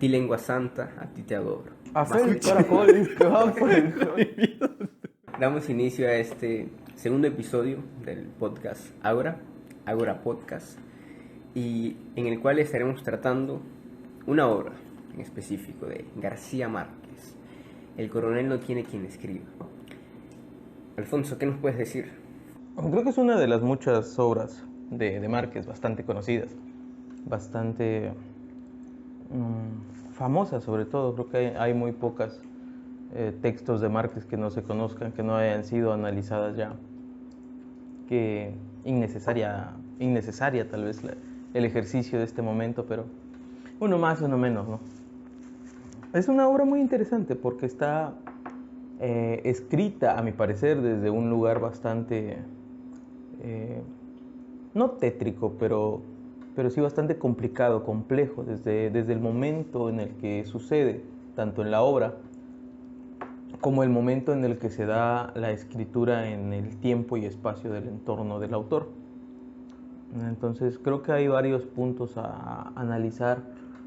ti lengua santa, a ti te adoro. Hacer el caracol, que va por el sol. Damos inicio a este segundo episodio del podcast Ágora Podcast, y en el cual estaremos tratando una obra en específico de García Márquez. El coronel no tiene quien escriba. Alfonso, ¿qué nos puedes decir? Creo que es una de las muchas obras de Márquez bastante conocidas, bastante famosas sobre todo. Creo que hay muy pocas textos de Márquez que no se conozcan, que no hayan sido analizadas ya, que innecesaria tal vez el ejercicio de este momento, pero uno más, uno menos, ¿no? Es una obra muy interesante porque está escrita, a mi parecer, desde un lugar bastante, no tétrico, pero sí bastante complicado, complejo, desde el momento en el que sucede, tanto en la obra como el momento en el que se da la escritura en el tiempo y espacio del entorno del autor. Entonces creo que hay varios puntos a analizar,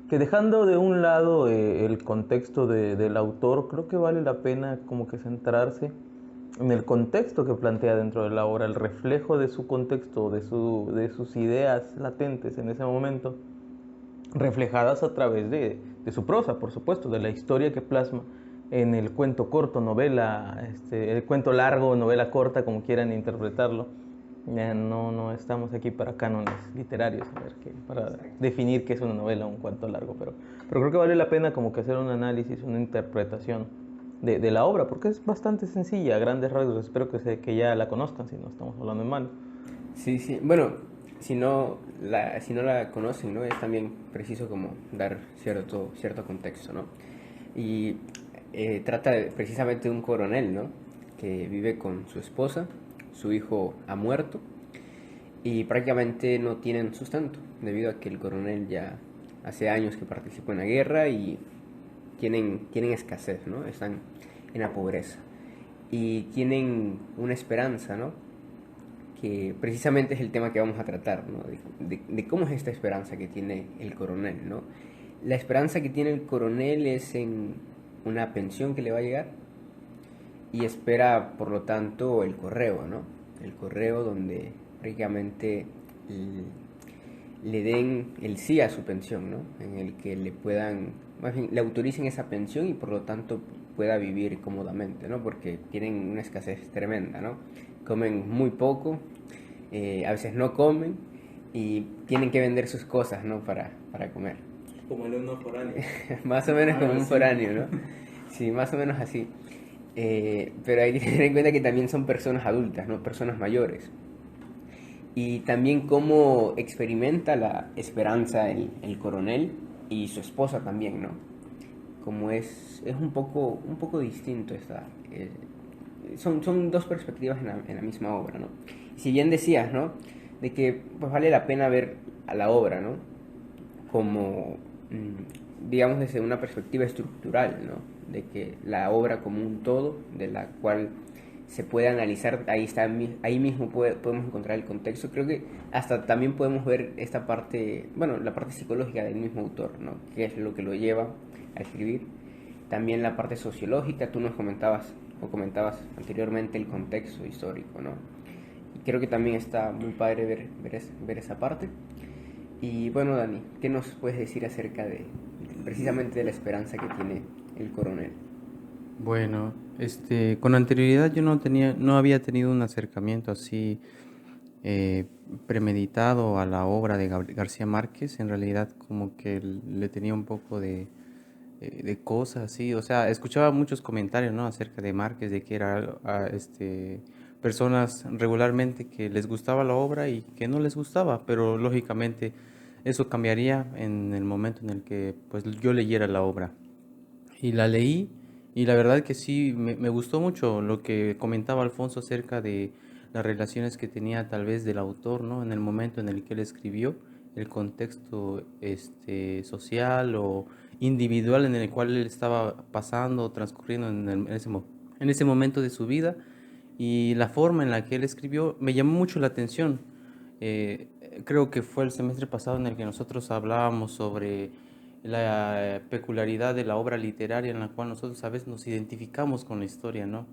que dejando de un lado el contexto del autor, creo que vale la pena como que centrarse en el contexto que plantea dentro de la obra, el reflejo de su contexto, de sus ideas latentes en ese momento, reflejadas a través de su prosa, por supuesto, de la historia que plasma en el cuento corto, novela, el cuento largo, novela corta, como quieran interpretarlo. Ya no estamos aquí para cánones literarios, para definir qué es una novela o un cuento largo, pero creo que vale la pena como que hacer un análisis, una interpretación de la obra, porque es bastante sencilla, a grandes rasgos. Espero que ya la conozcan, si no estamos hablando en mal. Sí. Bueno, si no la conocen, ¿no? Es también preciso como dar cierto contexto, ¿no? Y trata precisamente de un coronel, ¿no? Que vive con su esposa, su hijo ha muerto y prácticamente no tienen sustento, debido a que el coronel ya hace años que participó en la guerra y tienen escasez, ¿no? Están en la pobreza y tienen una esperanza, ¿no? Que precisamente es el tema que vamos a tratar, ¿no? De cómo es esta esperanza que tiene el coronel, ¿no? La esperanza que tiene el coronel es en una pensión que le va a llegar y espera, por lo tanto, el correo, ¿no? El correo donde prácticamente le den el sí a su pensión, ¿no? En el que le puedan, más bien, le autoricen esa pensión y por lo tanto pueda vivir cómodamente, ¿no? Porque tienen una escasez tremenda, ¿no? Comen muy poco, a veces no comen y tienen que vender sus cosas, ¿no? Para comer. Como el uno foráneo. Más o menos como un foráneo, ¿no? Sí, más o menos así. Pero hay que tener en cuenta que también son personas adultas, ¿no? Personas mayores. Y también cómo experimenta la esperanza el coronel y su esposa también, ¿no? Como es un poco distinto esta... son dos perspectivas en la misma obra, ¿no? Y si bien decías, ¿no? De que pues vale la pena ver a la obra, ¿no? Como, digamos, desde una perspectiva estructural, ¿no? De que la obra como un todo, de la cual se puede analizar, ahí mismo podemos encontrar el contexto. Creo que hasta también podemos ver esta parte, bueno, la parte psicológica del mismo autor, ¿no? Que es lo que lo lleva a escribir. También la parte sociológica, tú nos comentabas anteriormente el contexto histórico, ¿no? Y creo que también está muy padre ver esa parte. Y bueno, Dani, ¿qué nos puedes decir acerca precisamente de la esperanza que tiene el coronel? Bueno, con anterioridad yo no había tenido un acercamiento así premeditado a la obra de García Márquez. En realidad como que le tenía un poco de cosas así. O sea, escuchaba muchos comentarios, ¿no? Acerca de Márquez, de que era personas regularmente que les gustaba la obra y que no les gustaba, pero lógicamente eso cambiaría en el momento en el que pues yo leyera la obra. Y la leí y la verdad que sí, me gustó mucho lo que comentaba Alfonso acerca de las relaciones que tenía tal vez del autor, ¿no? En el momento en el que él escribió, el contexto social o individual en el cual él estaba pasando, transcurriendo en ese momento de su vida, y la forma en la que él escribió me llamó mucho la atención. Creo que fue el semestre pasado en el que nosotros hablábamos sobre la peculiaridad de la obra literaria en la cual nosotros a veces nos identificamos con la historia, ¿no?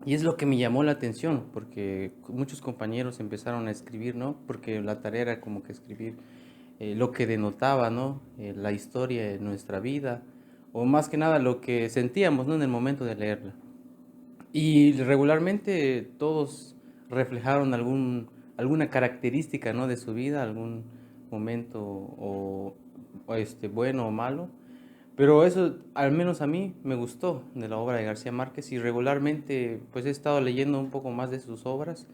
Y es lo que me llamó la atención, porque muchos compañeros empezaron a escribir, ¿no? Porque la tarea era como que escribir lo que denotaba, ¿no? La historia de nuestra vida, o más que nada lo que sentíamos, ¿no? En el momento de leerla. Y regularmente todos reflejaron alguna característica, ¿no? De su vida, algún momento bueno o malo. Pero eso, al menos a mí, me gustó de la obra de García Márquez, y regularmente pues he estado leyendo un poco más de sus obras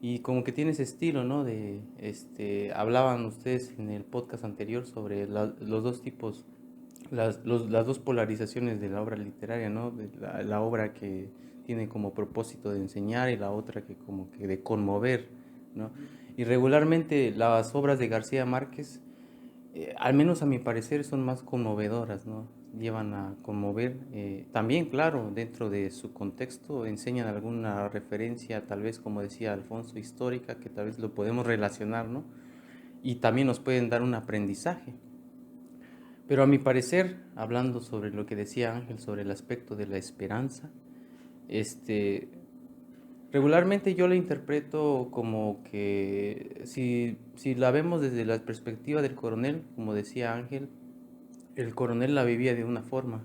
y como que tiene ese estilo, ¿no? Hablaban ustedes en el podcast anterior sobre los dos tipos, las dos polarizaciones de la obra literaria, ¿no? De la obra que tiene como propósito de enseñar y la otra que como que de conmover, ¿no? Y regularmente las obras de García Márquez, al menos a mi parecer, son más conmovedoras, ¿no? Llevan a conmover. También, claro, dentro de su contexto enseñan alguna referencia, tal vez, como decía Alfonso, histórica, que tal vez lo podemos relacionar, ¿no? Y también nos pueden dar un aprendizaje. Pero a mi parecer, hablando sobre lo que decía Ángel, sobre el aspecto de la esperanza, este, regularmente yo la interpreto como que si la vemos desde la perspectiva del coronel, como decía Ángel, el coronel la vivía de una forma,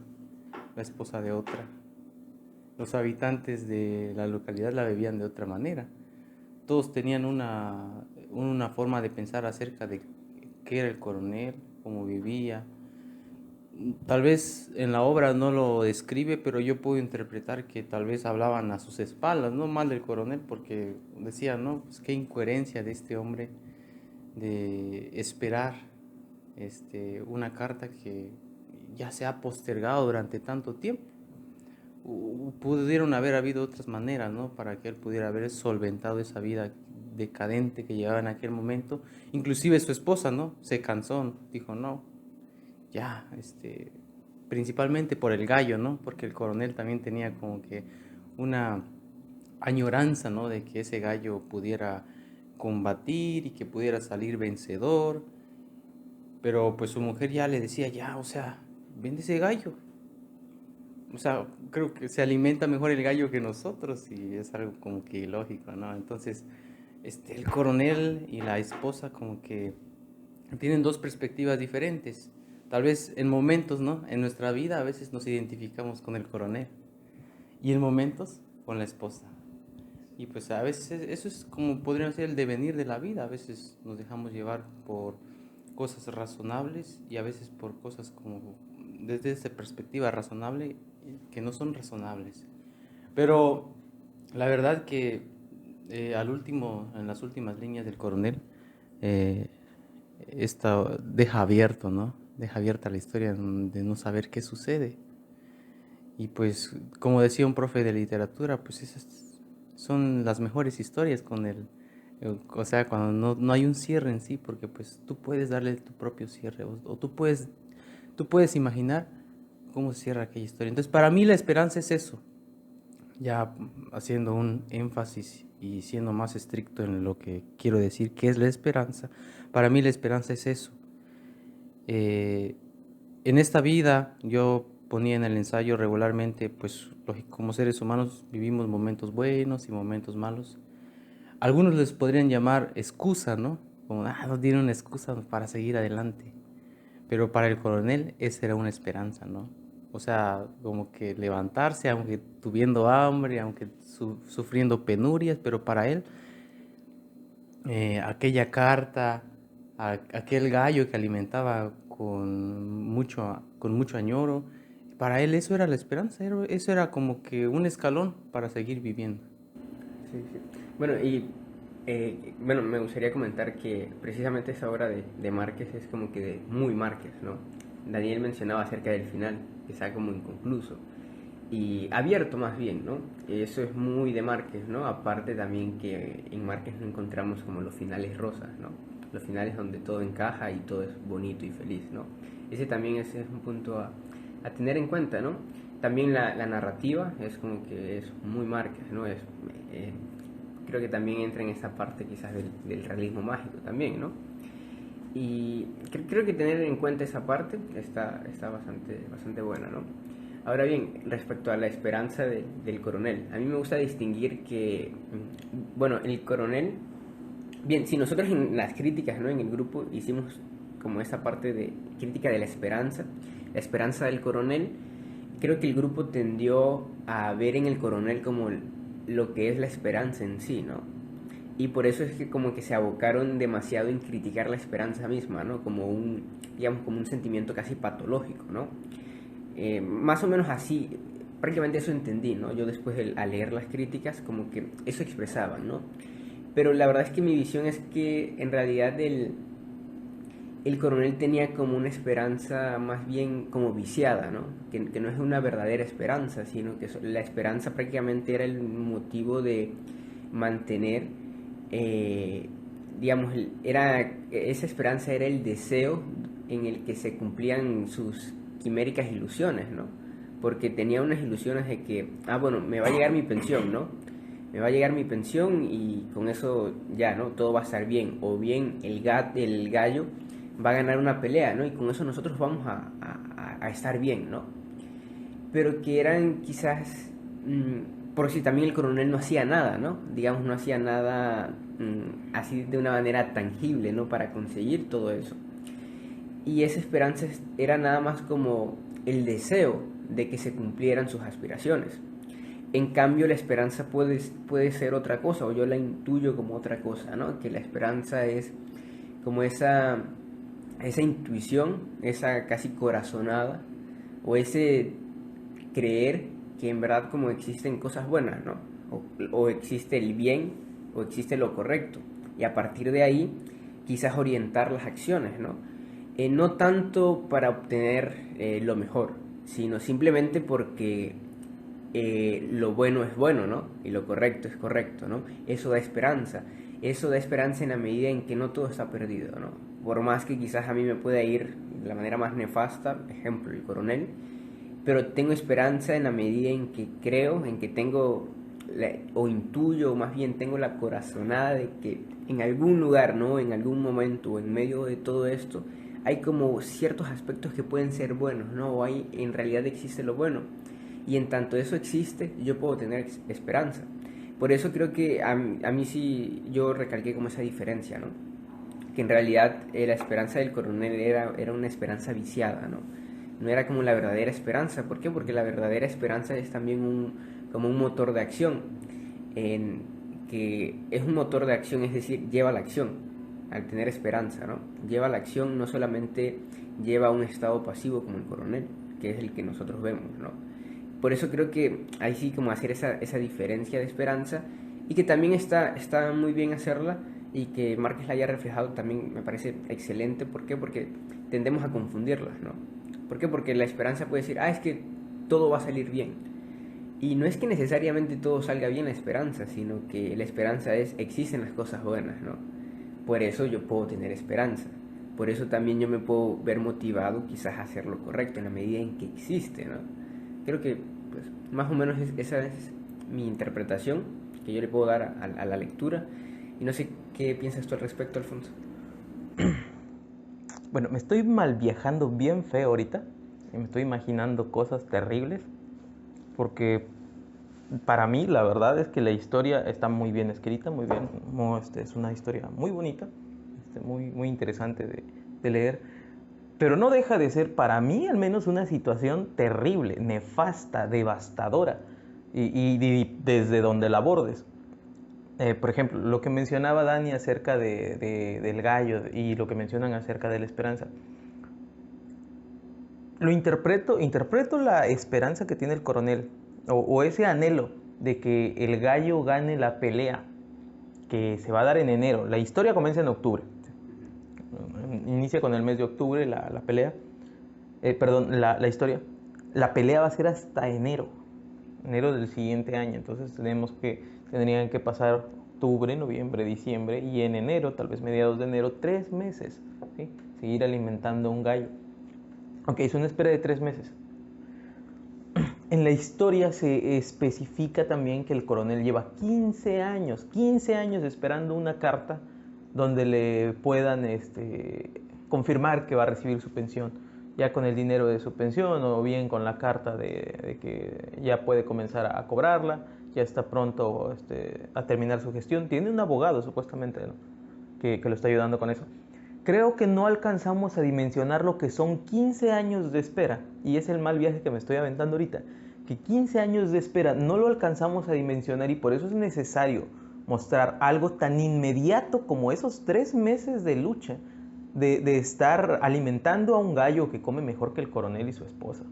la esposa de otra. Los habitantes de la localidad la vivían de otra manera. Todos tenían una forma de pensar acerca de qué era el coronel, cómo vivía. Tal vez en la obra no lo describe, pero yo puedo interpretar que tal vez hablaban a sus espaldas, no mal del coronel, porque decían, no, pues qué incoherencia de este hombre de esperar una carta que ya se ha postergado durante tanto tiempo. Pudieron haber habido otras maneras, ¿no? Para que él pudiera haber solventado esa vida decadente que llevaba en aquel momento. Inclusive su esposa, ¿no? Se cansó, dijo, no, ya, principalmente por el gallo, ¿no? Porque el coronel también tenía como que una añoranza, ¿no? De que ese gallo pudiera combatir y que pudiera salir vencedor. Pero pues su mujer ya le decía, ya, o sea, vende ese gallo. O sea, creo que se alimenta mejor el gallo que nosotros y es algo como que ilógico, ¿no? Entonces, el coronel y la esposa como que tienen dos perspectivas diferentes. Tal vez en momentos, ¿no? En nuestra vida a veces nos identificamos con el coronel y en momentos con la esposa. Y pues a veces eso es como podría ser el devenir de la vida. A veces nos dejamos llevar por cosas razonables y a veces por cosas como desde esa perspectiva razonable que no son razonables. Pero la verdad que al último, en las últimas líneas del coronel, eh, esta deja abierto, ¿no? Deja abierta la historia de no saber qué sucede. Y pues, como decía un profe de literatura, pues esas son las mejores historias o sea, cuando no hay un cierre en sí, porque pues tú puedes darle tu propio cierre, o tú puedes imaginar cómo se cierra aquella historia. Entonces, para mí la esperanza es eso, ya haciendo un énfasis y siendo más estricto en lo que quiero decir, que es la esperanza. Para mí la esperanza es eso. Eh, en esta vida, yo ponía en el ensayo regularmente, pues como seres humanos vivimos momentos buenos y momentos malos. Algunos les podrían llamar excusa, ¿no? Como, no tiene una excusa para seguir adelante. Pero para el coronel esa era una esperanza, ¿no? O sea, como que levantarse, aunque tuviendo hambre, aunque sufriendo penurias, pero para él, aquella carta, aquel gallo que alimentaba con mucho añoro, para él eso era la esperanza, eso era como que un escalón para seguir viviendo. Sí, sí. Bueno, bueno, me gustaría comentar que precisamente esa obra de Márquez es como que de muy Márquez, ¿no? Daniel mencionaba acerca del final, que está como inconcluso y abierto más bien, ¿no? Eso es muy de Márquez, ¿no? Aparte también que en Márquez no encontramos como los finales rosas, ¿no? Los finales donde todo encaja y todo es bonito y feliz, ¿no? Ese es un punto a tener en cuenta, ¿no? También la narrativa es como que es muy Márquez, ¿no? Creo que también entra en esa parte quizás del realismo mágico también, ¿no? Y creo que tener en cuenta esa parte está bastante buena, ¿no? Ahora bien, respecto a la esperanza del coronel, a mí me gusta distinguir que, bueno, el coronel, bien, si nosotros en las críticas, ¿no? En el grupo hicimos como esa parte de crítica de la esperanza del coronel, creo que el grupo tendió a ver en el coronel como lo que es la esperanza en sí, ¿no? Y por eso es que como que se abocaron demasiado en criticar la esperanza misma, ¿no? Como digamos, como un sentimiento casi patológico, ¿no? Más o menos así, prácticamente eso entendí, ¿no? Yo después al leer las críticas como que eso expresaban, ¿no? Pero la verdad es que mi visión es que en realidad el coronel tenía como una esperanza más bien como viciada, ¿no? Que no es una verdadera esperanza, sino que la esperanza prácticamente era el motivo de mantener, digamos, esa esperanza era el deseo en el que se cumplían sus quiméricas ilusiones, ¿no? Porque tenía unas ilusiones de que, bueno, me va a llegar mi pensión, ¿no? Me va a llegar mi pensión y con eso ya, ¿no? Todo va a estar bien. O bien el gallo va a ganar una pelea, ¿no? Y con eso nosotros vamos a estar bien, ¿no? Pero que eran quizás, por si también el coronel no hacía nada, ¿no? Digamos, no hacía nada así de una manera tangible, ¿no? Para conseguir todo eso. Y esa esperanza era nada más como el deseo de que se cumplieran sus aspiraciones. En cambio, la esperanza puede ser otra cosa, o yo la intuyo como otra cosa, ¿no? Que la esperanza es como esa intuición, esa casi corazonada, o ese creer que en verdad como existen cosas buenas, ¿no? O existe el bien, o existe lo correcto. Y a partir de ahí, quizás orientar las acciones, ¿no? No tanto para obtener lo mejor, sino simplemente porque lo bueno es bueno, ¿no? Y lo correcto es correcto, ¿no? Eso da esperanza en la medida en que no todo está perdido, ¿no? Por más que quizás a mí me pueda ir de la manera más nefasta, ejemplo, el coronel, pero tengo esperanza en la medida en que creo, en que tengo, o intuyo, o más bien tengo la corazonada de que en algún lugar, ¿no? En algún momento, o en medio de todo esto, hay como ciertos aspectos que pueden ser buenos, ¿no? O en realidad existe lo bueno. Y en tanto eso existe, yo puedo tener esperanza. Por eso creo que a mí sí, yo recalqué como esa diferencia, ¿no? Que en realidad la esperanza del coronel era una esperanza viciada, ¿no? No era como la verdadera esperanza. ¿Por qué? Porque la verdadera esperanza es también como un motor de acción, que es un motor de acción, es decir, lleva a la acción. Al tener esperanza, ¿no? Lleva a la acción, no solamente lleva a un estado pasivo como el coronel, que es el que nosotros vemos, ¿no? Por eso creo que hay sí como hacer esa diferencia de esperanza, y que también está muy bien hacerla, y que Márquez la haya reflejado también me parece excelente. ¿Por qué? Porque tendemos a confundirlas, ¿no? ¿Por qué? Porque la esperanza puede decir, es que todo va a salir bien. Y no es que necesariamente todo salga bien la esperanza, sino que la esperanza existen las cosas buenas, ¿no? Por eso yo puedo tener esperanza. Por eso también yo me puedo ver motivado quizás a hacer lo correcto en la medida en que existe, ¿no? Creo que pues, más o menos esa es mi interpretación que yo le puedo dar a la lectura. Y no sé qué piensas tú al respecto, Alfonso. Bueno, me estoy mal viajando bien feo ahorita. Y me estoy imaginando cosas terribles. Porque para mí la verdad es que la historia está muy bien escrita, muy bien. Es una historia muy bonita, muy interesante de leer. Pero no deja de ser, para mí al menos, una situación terrible, nefasta, devastadora. Y desde donde la abordes. Por ejemplo, lo que mencionaba Dani acerca del gallo y lo que mencionan acerca de la esperanza. Interpreto la esperanza que tiene el coronel, o ese anhelo de que el gallo gane la pelea que se va a dar en enero. La historia comienza en octubre. Inicia con el mes de octubre la pelea. La historia. La pelea va a ser hasta enero del siguiente año. Entonces tendrían que pasar octubre, noviembre, diciembre, y en enero, tal vez mediados de enero, 3 meses, ¿sí? Seguir alimentando un gallo. Ok, es una espera de 3 meses. En la historia se especifica también que el coronel lleva 15 años esperando una carta donde le puedan confirmar que va a recibir su pensión, ya con el dinero de su pensión o bien con la carta de que ya puede comenzar a cobrarla, ya está pronto a terminar su gestión. Tiene un abogado supuestamente, ¿no? que lo está ayudando con eso. Creo que no alcanzamos a dimensionar lo que son 15 años de espera, y es el mal viaje que me estoy aventando ahorita, que 15 años de espera no lo alcanzamos a dimensionar, y por eso es necesario mostrar algo tan inmediato como esos 3 meses de lucha, de estar alimentando a un gallo que come mejor que el coronel y su esposa.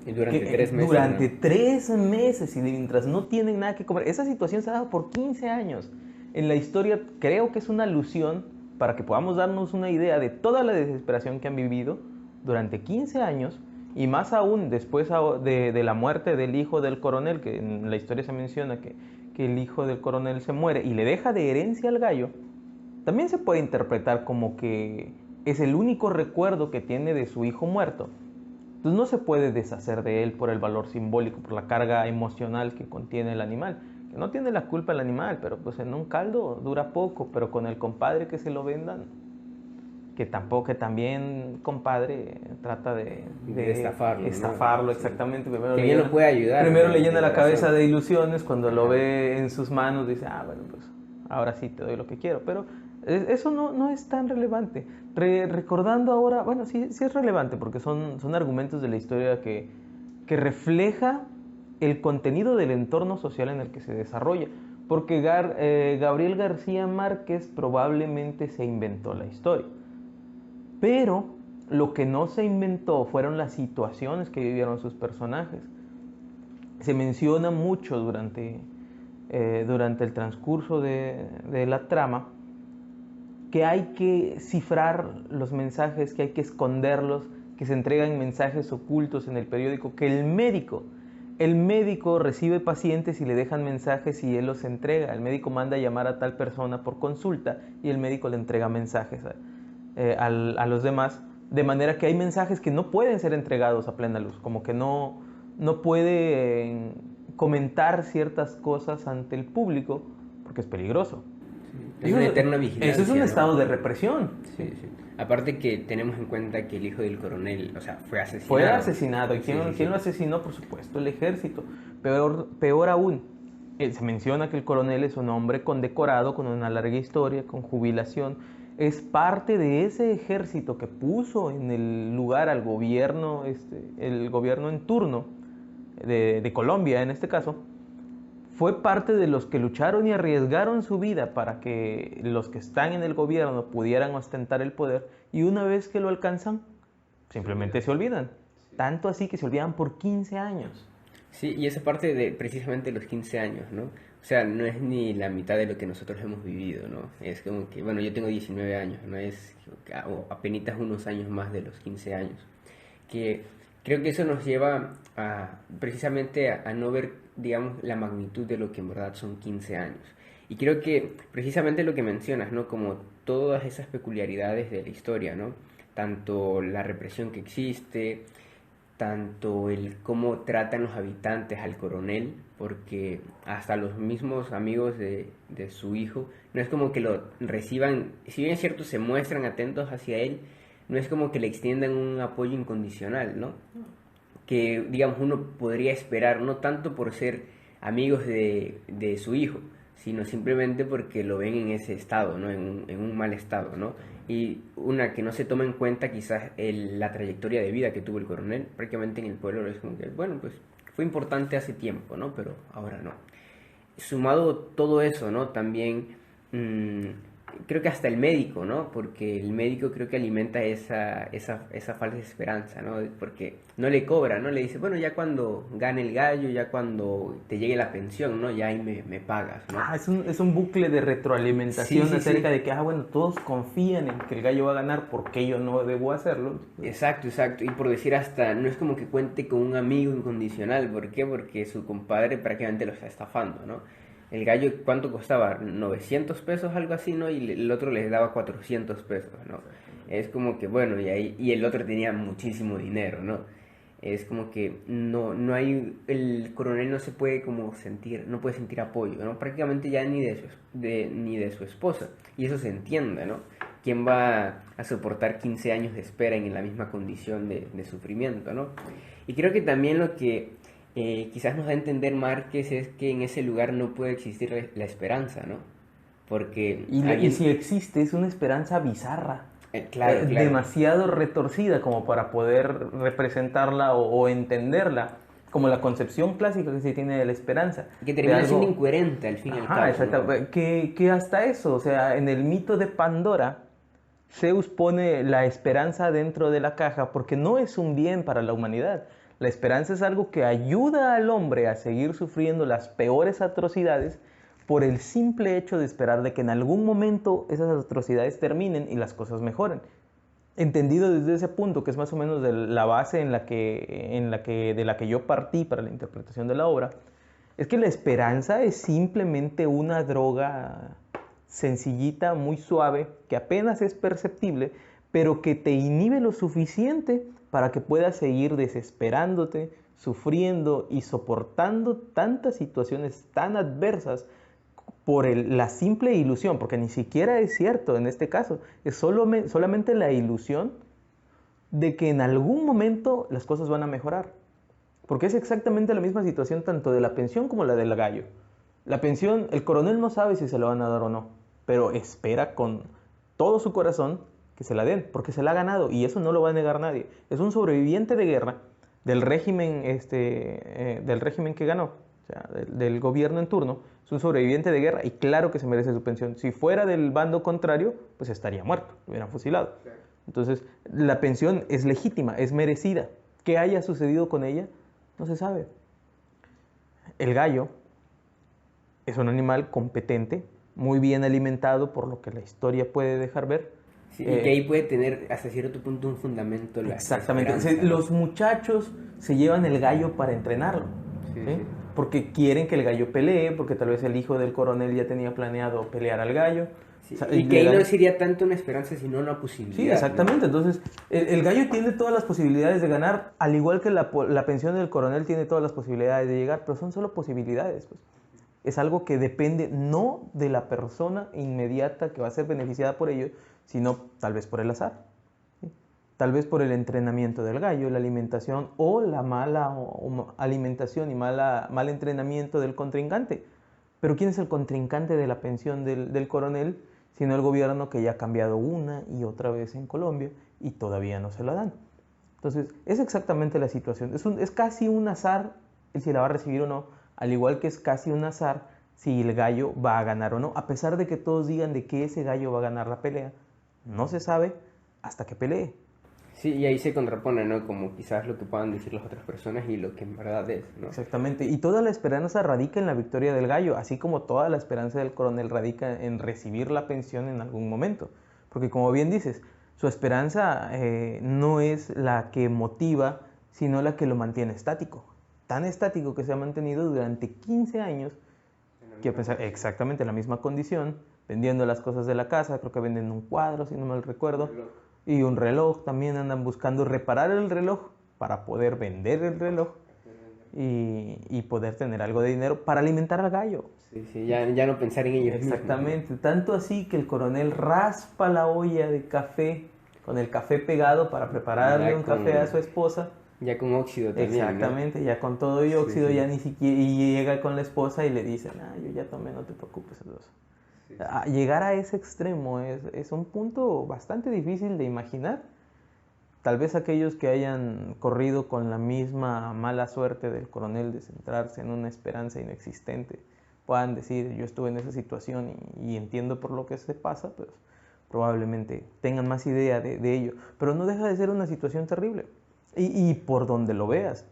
Y durante 3 meses. Durante ¿no? 3 meses, y mientras no tienen nada que comer. Esa situación se ha dado por 15 años. En la historia creo que es una alusión para que podamos darnos una idea de toda la desesperación que han vivido durante 15 años, y más aún después de la muerte del hijo del coronel, que en la historia se menciona que el hijo del coronel se muere y le deja de herencia al gallo. También se puede interpretar como que es el único recuerdo que tiene de su hijo muerto. Entonces no se puede deshacer de él por el valor simbólico, por la carga emocional que contiene el animal. Que no tiene la culpa el animal, pero pues en un caldo dura poco, pero con el compadre que se lo vendan, que también compadre trata de estafarlo. Estafarlo, ¿no? exactamente. Primero que bien lo puede ayudar. Primero le llena la cabeza de ilusiones, cuando lo ve en sus manos dice, bueno, pues ahora sí te doy lo que quiero. Pero eso no es tan relevante. Recordando ahora, bueno, sí es relevante, porque son argumentos de la historia que refleja el contenido del entorno social en el que se desarrolla. Porque Gabriel García Márquez probablemente se inventó la historia. Pero lo que no se inventó fueron las situaciones que vivieron sus personajes. Se menciona mucho durante el transcurso de la trama que hay que cifrar los mensajes, que hay que esconderlos, que se entregan mensajes ocultos en el periódico, que el médico recibe pacientes y le dejan mensajes y él los entrega. El médico manda a llamar a tal persona por consulta y el médico le entrega mensajes a los demás, de manera que hay mensajes que no pueden ser entregados a plena luz, como que no pueden comentar ciertas cosas ante el público porque es peligroso. Es una eterna vigilancia. Eso es un estado de represión. Sí. Aparte que tenemos en cuenta que el hijo del coronel, o sea, fue asesinado. Fue asesinado. ¿Y quién lo asesinó? Por supuesto, el ejército. Peor aún, se menciona que el coronel es un hombre condecorado, con una larga historia, con jubilación. Es parte de ese ejército que puso en el lugar al gobierno, el gobierno en turno de Colombia, en este caso. Fue parte de los que lucharon y arriesgaron su vida para que los que están en el gobierno pudieran ostentar el poder, y una vez que lo alcanzan, simplemente se olvidan. Tanto así que se olvidan por 15 años. Sí, y esa parte de precisamente los 15 años, ¿no? O sea, no es ni la mitad de lo que nosotros hemos vivido, ¿no? Es como que, bueno, yo tengo 19 años, ¿no? Es apenas unos años más de los 15 años. Que creo que eso nos lleva precisamente a no ver, digamos, la magnitud de lo que en verdad son 15 años. Y creo que precisamente lo que mencionas, ¿no? Como todas esas peculiaridades de la historia, ¿no? Tanto la represión que existe, tanto el cómo tratan los habitantes al coronel, porque hasta los mismos amigos de su hijo, no es como que lo reciban, si bien es cierto, se muestran atentos hacia él, no es como que le extiendan un apoyo incondicional, ¿no? Que, digamos, uno podría esperar, no tanto por ser amigos de su hijo, sino simplemente porque lo ven en ese estado, ¿no? En un mal estado, ¿no? Y una que no se toma en cuenta quizás la trayectoria de vida que tuvo el coronel, prácticamente en el pueblo es como que, bueno, pues fue importante hace tiempo, ¿no? Pero ahora no. Sumado todo eso, ¿no? También creo que hasta el médico, ¿no? Porque el médico creo que alimenta esa falsa esperanza, ¿no? Porque no le cobra, ¿no? Le dice, bueno, ya cuando gane el gallo, ya cuando te llegue la pensión, ¿no? Ya ahí me pagas, ¿no? Es un bucle de retroalimentación acerca de que, bueno, todos confían en que el gallo va a ganar, ¿por qué yo no debo hacerlo? Exacto. Y por decir hasta, no es como que cuente con un amigo incondicional. ¿Por qué? Porque su compadre prácticamente lo está estafando, ¿no? El gallo, ¿cuánto costaba? 900 pesos, algo así, ¿no? Y el otro les daba 400 pesos, ¿no? Es como que, bueno, y el otro tenía muchísimo dinero, ¿no? Es como que no hay, el coronel no se puede como sentir, no puede sentir apoyo, ¿no? Prácticamente ya ni de su esposa. Y eso se entiende, ¿no? ¿quién va a soportar 15 años de espera en la misma condición de sufrimiento, ¿no? Y creo que también lo que quizás nos da a entender Márquez es que en ese lugar no puede existir la esperanza, ¿no? Porque Y si existe, es una esperanza bizarra. Claro, claro. Demasiado retorcida como para poder representarla o entenderla como la concepción clásica que se tiene de la esperanza. Que termina de algo... siendo incoherente al fin y al cabo. Exacto. ¿No? Que hasta eso, o sea, en el mito de Pandora, Zeus pone la esperanza dentro de la caja porque no es un bien para la humanidad. La esperanza es algo que ayuda al hombre a seguir sufriendo las peores atrocidades por el simple hecho de esperar de que en algún momento esas atrocidades terminen y las cosas mejoren. Entendido desde ese punto, que es más o menos de la base de la que yo partí para la interpretación de la obra, es que la esperanza es simplemente una droga sencillita, muy suave, que apenas es perceptible, pero que te inhibe lo suficiente para que puedas seguir desesperándote, sufriendo y soportando tantas situaciones tan adversas por la simple ilusión, porque ni siquiera es cierto en este caso, es solamente la ilusión de que en algún momento las cosas van a mejorar. Porque es exactamente la misma situación tanto de la pensión como la del gallo. La pensión, el coronel no sabe si se la van a dar o no, pero espera con todo su corazón que se la den, porque se la ha ganado y eso no lo va a negar nadie. Es un sobreviviente de guerra del régimen, del régimen que ganó, o sea, del gobierno en turno. Es un sobreviviente de guerra y claro que se merece su pensión. Si fuera del bando contrario, pues estaría muerto, lo hubieran fusilado. Entonces, la pensión es legítima, es merecida. ¿Qué haya sucedido con ella? No se sabe. El gallo es un animal competente, muy bien alimentado, por lo que la historia puede dejar ver. Sí, y que ahí puede tener hasta cierto punto un fundamento. Exactamente. Esperanza, ¿no? Los muchachos se llevan el gallo para entrenarlo. Sí, ¿sí? sí. Porque quieren que el gallo pelee, porque tal vez el hijo del coronel ya tenía planeado pelear al gallo. Sí, O sea, y que ahí no sería tanto una esperanza, sino una posibilidad. Sí, exactamente. ¿no? Entonces, el gallo tiene todas las posibilidades de ganar, al igual que la pensión del coronel tiene todas las posibilidades de llegar, pero son solo posibilidades. Pues. Es algo que depende no de la persona inmediata que va a ser beneficiada por ello, sino tal vez por el azar. ¿sí? Tal vez por el entrenamiento del gallo, la alimentación o la mala alimentación y mal entrenamiento del contrincante. Pero ¿quién es el contrincante de la pensión del coronel? Sino el gobierno que ya ha cambiado una y otra vez en Colombia y todavía no se la dan. Entonces, es exactamente la situación. Es casi un azar el si la va a recibir o no, al igual que es casi un azar si el gallo va a ganar o no, a pesar de que todos digan de que ese gallo va a ganar la pelea. No se sabe hasta que pelee. Sí, y ahí se contrapone, ¿no? Como quizás lo que puedan decir las otras personas y lo que en verdad es, ¿no? Exactamente. Y toda la esperanza radica en la victoria del gallo, así como toda la esperanza del coronel radica en recibir la pensión en algún momento. Porque como bien dices, su esperanza no es la que motiva, sino la que lo mantiene estático. Tan estático que se ha mantenido durante 15 años, quiero pensar exactamente en la misma condición, vendiendo las cosas de la casa, creo que venden un cuadro, si no mal recuerdo. Y un reloj, también andan buscando reparar el reloj para poder vender el reloj y poder tener algo de dinero para alimentar al gallo. Sí, sí, ya no pensar en ellos Exactamente, mismos, ¿no? tanto así que el coronel raspa la olla de café con el café pegado para prepararle un café a su esposa. Ya con óxido también, Exactamente, ¿no? Ya con todo y óxido, sí. ya ni siquiera, y llega con la esposa y le dice, yo ya tomé, no te preocupes. Llegar a ese extremo es un punto bastante difícil de imaginar. Tal vez aquellos que hayan corrido con la misma mala suerte del coronel de centrarse en una esperanza inexistente puedan decir, yo estuve en esa situación y entiendo por lo que se pasa, pues probablemente tengan más idea de ello. Pero no deja de ser una situación terrible. Y por donde lo veas.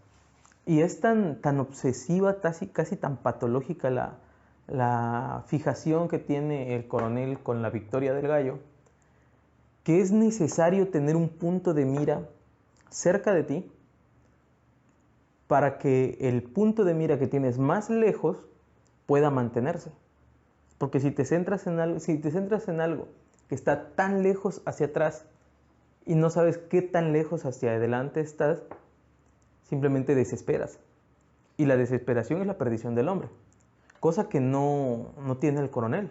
Y es tan obsesiva, casi tan patológica la fijación que tiene el coronel con la victoria del gallo, que es necesario tener un punto de mira cerca de ti para que el punto de mira que tienes más lejos pueda mantenerse. Porque si te centras en algo que está tan lejos hacia atrás y no sabes qué tan lejos hacia adelante estás, simplemente desesperas. Y la desesperación es la perdición del hombre. Cosa que no tiene el coronel.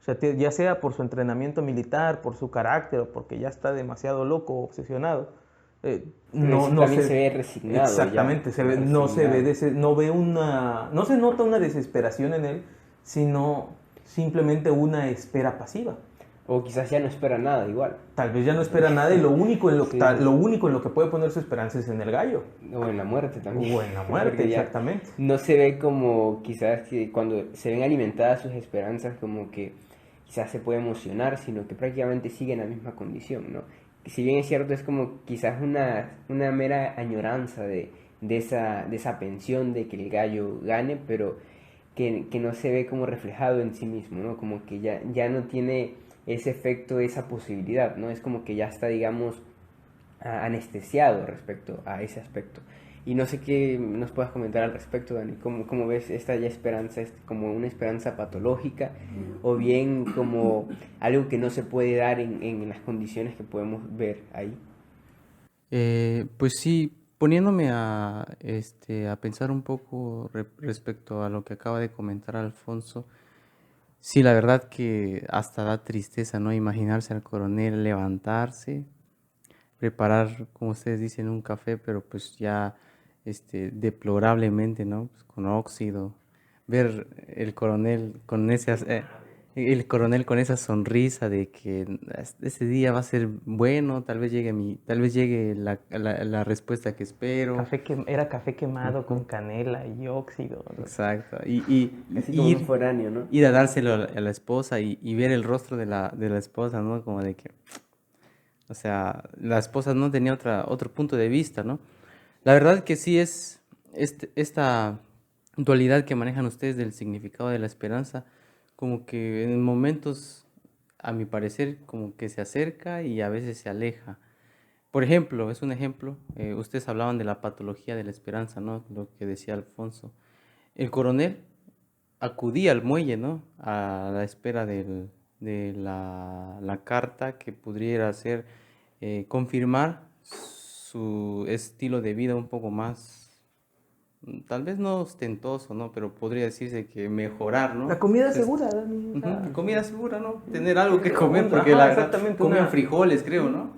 O sea, ya sea por su entrenamiento militar, por su carácter o porque ya está demasiado loco, obsesionado, También se ve resignado. Exactamente, Ya, no se ve, no se nota una desesperación en él, sino simplemente una espera pasiva. O quizás ya no espera nada igual. Tal vez ya no espera nada y lo único en lo, Sí. lo único en lo que puede poner su esperanza es en el gallo. O en la muerte también. O en la muerte, exactamente. No se ve como quizás que cuando se ven alimentadas sus esperanzas como que quizás se puede emocionar, sino que prácticamente sigue en la misma condición, ¿no? Si bien es cierto, es como quizás una mera añoranza de esa pensión de que el gallo gane, pero que no se ve como reflejado en sí mismo, ¿no? Como que ya no tiene ese efecto, esa posibilidad, ¿no? Es como que ya está, digamos, anestesiado respecto a ese aspecto. Y no sé qué nos puedas comentar al respecto, Dani. ¿Cómo ves esta ya esperanza? ¿Es como una esperanza patológica o bien como algo que no se puede dar en las condiciones que podemos ver ahí? Pues sí, poniéndome a pensar un poco respecto a lo que acaba de comentar Alfonso, sí, la verdad que hasta da tristeza, ¿no? Imaginarse al coronel levantarse, preparar, como ustedes dicen, un café, pero pues ya deplorablemente, ¿no? Pues con óxido, ver el coronel con esa sonrisa de que ese día va a ser bueno, tal vez llegue la respuesta que espero. Era café quemado con canela y óxido. Exacto. Así como un foráneo, ¿no? Ir a dárselo a la esposa y ver el rostro de la esposa, ¿no? Como de que, o sea, la esposa no tenía otro punto de vista, ¿no? La verdad que sí es esta dualidad que manejan ustedes del significado de la esperanza, como que en momentos, a mi parecer, como que se acerca y a veces se aleja. Por ejemplo, es un ejemplo, ustedes hablaban de la patología de la esperanza, ¿no? Lo que decía Alfonso. El coronel acudía al muelle, ¿no? A la espera de la carta que pudiera ser confirmar su estilo de vida un poco más, tal vez no ostentoso, ¿no? Pero podría decirse que mejorar, ¿no? La comida segura, Dani. Comida segura, ¿no? Tener algo que comer, porque la verdad exactamente, comían frijoles, creo, ¿no?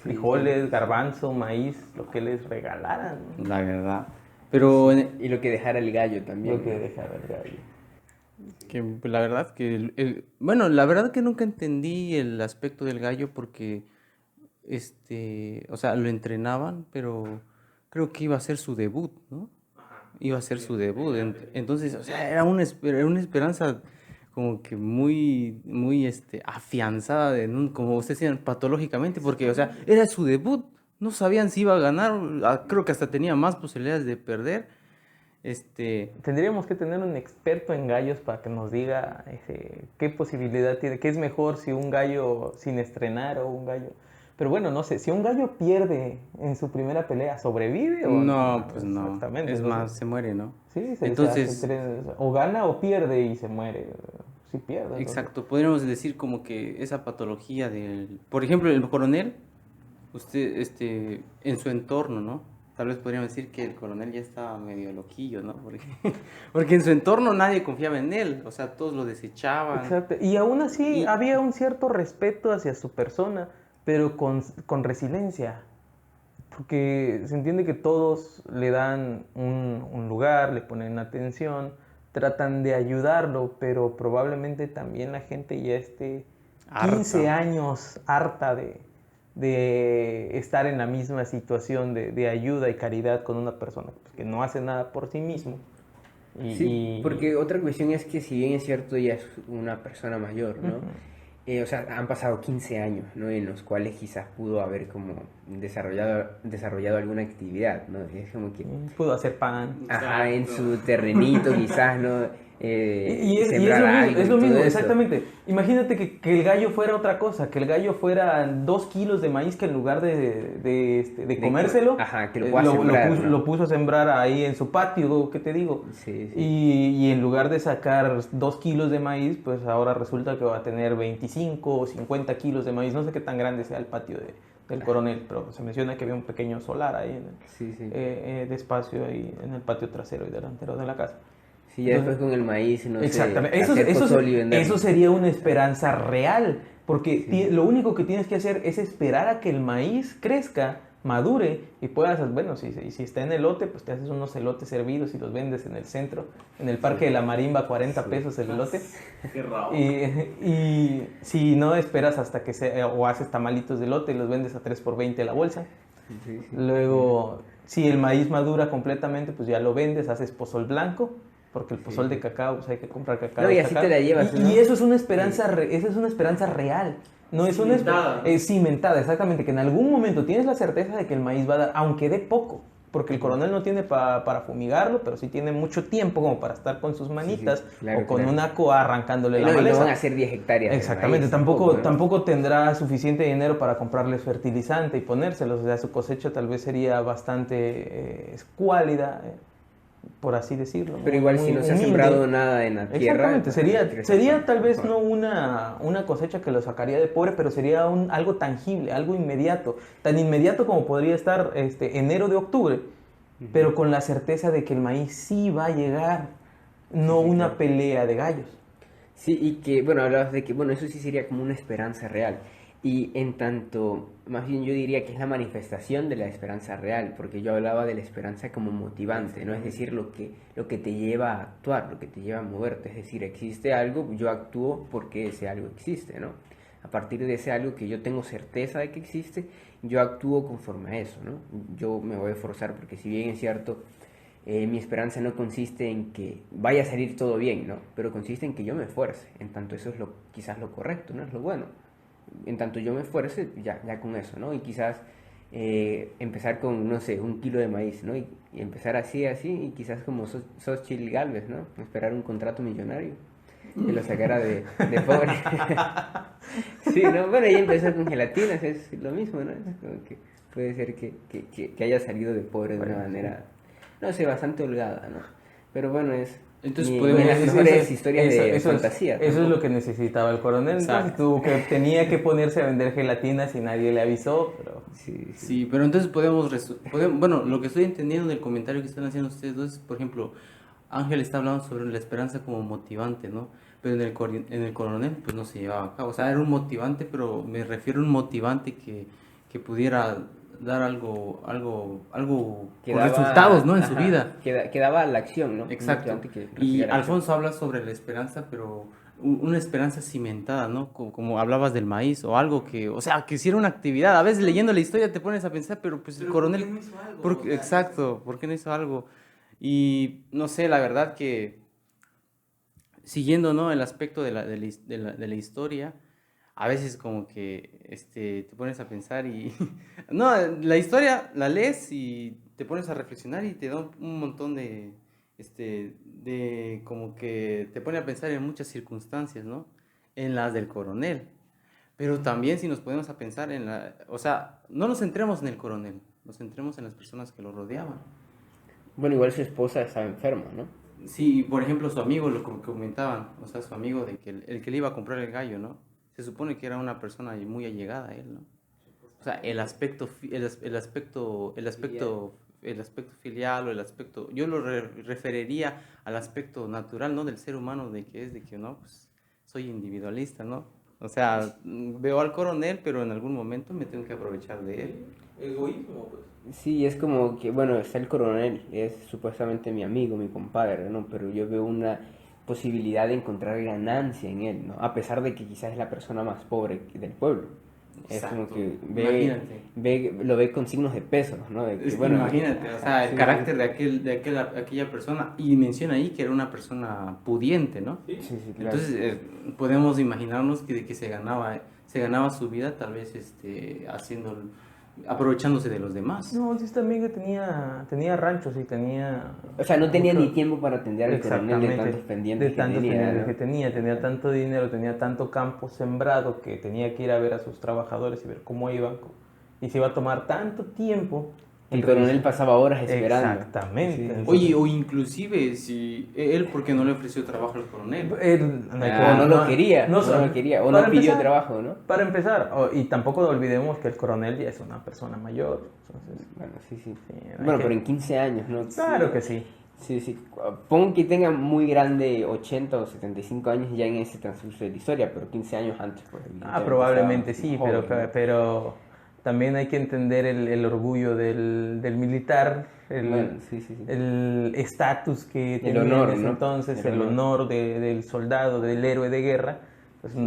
Frijoles, garbanzo, maíz, lo que les regalaran. La verdad. Pero Y lo que dejara el gallo también. Lo que dejaba el gallo. que pues, la verdad que bueno, la verdad que nunca entendí el aspecto del gallo porque o sea, lo entrenaban, pero creo que iba a ser su debut, ¿no? Iba a ser su debut. Entonces, o sea, era una esperanza como que muy afianzada, como ustedes decían, patológicamente, porque, o sea, era su debut. No sabían si iba a ganar, creo que hasta tenía más posibilidades de perder. Tendríamos que tener un experto en gallos para que nos diga qué posibilidad tiene, qué es mejor si un gallo sin estrenar o un gallo. Pero bueno, no sé, si un gallo pierde en su primera pelea, ¿sobrevive o no? No, pues no. Exactamente. Es más, se muere, ¿no? Sí, Entonces, o gana o pierde y se muere. Sí pierde. exacto, podríamos decir como que esa patología por ejemplo, el coronel, usted, en su entorno, ¿no? Tal vez podríamos decir que el coronel ya estaba medio loquillo, ¿no? Porque en su entorno nadie confiaba en él, o sea, todos lo desechaban. Exacto. Y aún así había un cierto respeto hacia su persona, pero con resiliencia. Porque se entiende que todos le dan un lugar, le ponen atención, tratan de ayudarlo, pero probablemente también la gente ya esté 15 años harta de estar en la misma situación de ayuda y caridad con una persona que no hace nada por sí mismo. Sí, porque otra cuestión es que si bien es cierto, ella es una persona mayor, ¿no? O sea, han pasado 15 años, ¿no? En los cuales quizás pudo haber como desarrollado alguna actividad, ¿no? Es como que... Pudo hacer pan. Ajá, en su terrenito quizás, ¿no? Es lo mismo, exactamente. Imagínate que el gallo fuera otra cosa, que el gallo fuera 2 kilos de maíz que en lugar de comérselo, ajá, que lo puso a sembrar ahí en su patio, ¿qué te digo? Sí, sí. Y en lugar de sacar 2 kilos de maíz, pues ahora resulta que va a tener 25 o 50 kilos de maíz. No sé qué tan grande sea el patio del coronel, pero se menciona que había un pequeño solar ahí de espacio ahí en el patio trasero y delantero de la casa. Sí, ya después con el maíz, no Exactamente. sé, hacer pozole y venderlo. Eso sería una esperanza real, porque lo único que tienes que hacer es esperar a que el maíz crezca, madure y puedas, bueno, si está en elote, pues te haces unos elotes hervidos y los vendes en el centro, en el Parque de la Marimba, 40 pesos el elote. Qué raro. Y si no, esperas hasta que o haces tamalitos de elote y los vendes a 3 por 20 la bolsa. Sí, sí. Luego, si el maíz madura completamente, pues ya lo vendes, haces pozol blanco, porque el pozol Sí. de cacao, pues hay que comprar cacao. No, y de así cacao. te la llevas, Y, ¿no? y eso es una esperanza, esa es una esperanza real. No es una Cimentada. cimentada, exactamente, que en algún momento tienes la certeza de que el maíz va a dar, aunque dé poco, porque el coronel no tiene para fumigarlo, pero sí tiene mucho tiempo como para estar con sus manitas claro, o con claro. una coa arrancándole la No, y no maleza. van a ser 10 hectáreas. de Exactamente, maíz tampoco, ¿no? tampoco tendrá suficiente dinero para comprarles fertilizante y ponérselos, o sea, su cosecha tal vez sería bastante escuálida, por así decirlo. Pero igual si no se ha humilde. sembrado nada en la tierra. Exactamente, pues, sería tal vez mejor. no una cosecha que lo sacaría de pobre, pero sería algo tangible, algo inmediato, tan inmediato como podría estar enero de octubre, pero con la certeza de que el maíz sí va a llegar, no Sí, una claro. pelea de gallos. Sí, y que, bueno, hablabas de que, bueno, eso sí sería como una esperanza real. Y en tanto, más bien yo diría que es la manifestación de la esperanza real, porque yo hablaba de la esperanza como motivante, ¿no? Es decir, lo que te lleva a actuar, lo que te lleva a moverte. Es decir, existe algo, yo actúo porque ese algo existe, ¿no? A partir de ese algo que yo tengo certeza de que existe, yo actúo conforme a eso, ¿no? Yo me voy a esforzar porque si bien es cierto, mi esperanza no consiste en que vaya a salir todo bien, ¿no? Pero consiste en que yo me esfuerce, en tanto eso es quizás lo correcto, ¿no? Es lo bueno. En tanto yo me esfuerce, ya con eso, ¿no? Y quizás empezar con, no sé, 1 kilo de maíz, ¿no? Y empezar así, y quizás como Xochitl Gálvez, ¿no? Esperar un contrato millonario que lo sacara de pobre. Sí, ¿no? Bueno, ella empezó con gelatinas, es lo mismo, ¿no? Es como que puede ser que haya salido de pobre de una manera, no sé, bastante holgada, ¿no? Pero bueno, es Entonces ni podemos- las mejores historias de eso fantasía. eso es lo que necesitaba el coronel. Entonces Exacto. tenía que ponerse a vender gelatinas y nadie le avisó, pero... Sí, sí. Sí, pero entonces bueno, lo que estoy entendiendo del comentario que están haciendo ustedes dos es, por ejemplo, Ángel está hablando sobre la esperanza como motivante, ¿no? Pero en el coronel, pues no se llevaba a cabo. O sea, era un motivante, pero me refiero a un motivante que pudiera dar algo Que con daba- resultados, ¿no? En su ajá, vida. que daba la acción, ¿no? Un Exacto. motivante que Y persiga la acción. Alfonso habla sobre la esperanza, pero una esperanza cimentada, ¿no? Como hablabas del maíz o algo que, o sea, que hiciera una actividad. A veces leyendo la historia te pones a pensar, pero pues el coronel... ¿por qué no hizo algo? ¿por O qué- sea, exacto, ¿por qué no hizo algo? Y no sé, la verdad que siguiendo, ¿no? El aspecto de la historia, a veces como que te pones a pensar y... No, la historia la lees y te pones a reflexionar y te da un montón de como que te pone a pensar en muchas circunstancias, ¿no? En las del coronel. Pero también si nos ponemos a pensar o sea, no nos centremos en el coronel, nos centremos en las personas que lo rodeaban. Bueno, igual su esposa estaba enferma, ¿no? Sí, por ejemplo, su amigo, lo que comentaban, o sea, su amigo de que el que le iba a comprar el gallo, ¿no? Se supone que era una persona muy allegada a él, ¿no? O sea, el aspecto filial o el aspecto, yo lo referiría al aspecto natural, ¿no? Del ser humano, de que no, pues soy individualista, ¿no? O sea, veo al coronel, pero en algún momento me tengo que aprovechar de él. Egoísmo, pues. Sí, es como que, bueno, está el coronel, es supuestamente mi amigo, mi compadre, ¿no? Pero yo veo una posibilidad de encontrar ganancia en él, ¿no? A pesar de que quizás es la persona más pobre del pueblo. Es como Exacto. que Imagínate. lo ve con signos de peso, ¿no? De que, bueno, Imagínate, o sea, el sí, carácter de aquella persona, y menciona ahí que era una persona pudiente, ¿no? sí, sí, claro. Entonces podemos imaginarnos que se ganaba su vida tal vez aprovechándose de los demás. No, sí, esta amiga tenía ranchos y tenía... O sea, no tenía mucho- ni tiempo para atender al coronel de tantos pendientes de tantos que tenía, pendientes ¿no? que tenía tanto dinero, tenía tanto campo sembrado que tenía que ir a ver a sus trabajadores y ver cómo iban. Y se iba a tomar tanto tiempo. El Entonces, coronel pasaba horas esperando. Exactamente. Sí. Oye, o inclusive si él, ¿por qué no le ofreció trabajo al coronel? O no lo quería, o no pidió trabajo, ¿no? Para empezar, y tampoco olvidemos que el coronel ya es una persona mayor. Entonces, Bueno, sí, sí. sí, Bueno, que- pero en 15 años, ¿no? claro que sí. Sí, sí. Pongo que tenga muy grande 80 o 75 años ya en ese transcurso de la historia, pero 15 años antes, pues. Evidentemente Probablemente estaba sí, joven, ¿no? pero también hay que entender el orgullo del militar, Bueno, sí, sí, sí. el estatus que El tenía en honor, ese ¿no? entonces, El el honor. honor del soldado, del héroe de guerra. Pues, Sí.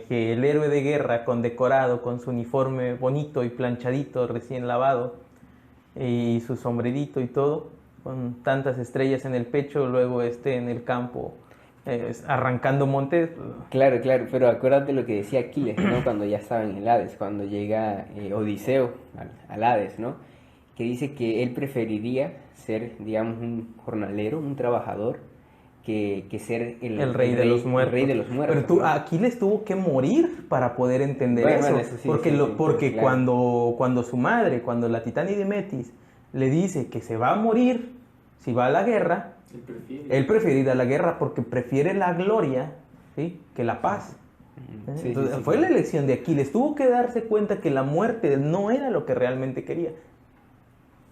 que el héroe de guerra condecorado con su uniforme bonito y planchadito, recién lavado, y su sombrerito y todo, con tantas estrellas en el pecho, luego esté en el campo arrancando montes. Claro, claro, pero acuérdate lo que decía Aquiles, ¿no? Cuando ya estaba en el Hades, cuando llega Odiseo al Hades, ¿no? Que dice que él preferiría ser, digamos, un jornalero, un trabajador, que ser El rey de los el rey muertos. de los Pero muertos, tú, ¿no? Aquiles tuvo que morir para poder entender Bueno, eso. bueno, eso sí, Porque, sí, sí, porque claro. cuando su madre, cuando la titánide Metis, le dice que se va a morir si va a la guerra, Él prefiere. él prefiere ir a la guerra porque prefiere la gloria, ¿sí?, que la paz. Sí, sí, Entonces, sí, fue la claro. elección de Aquiles. Tuvo que darse cuenta que la muerte no era lo que realmente quería Sí,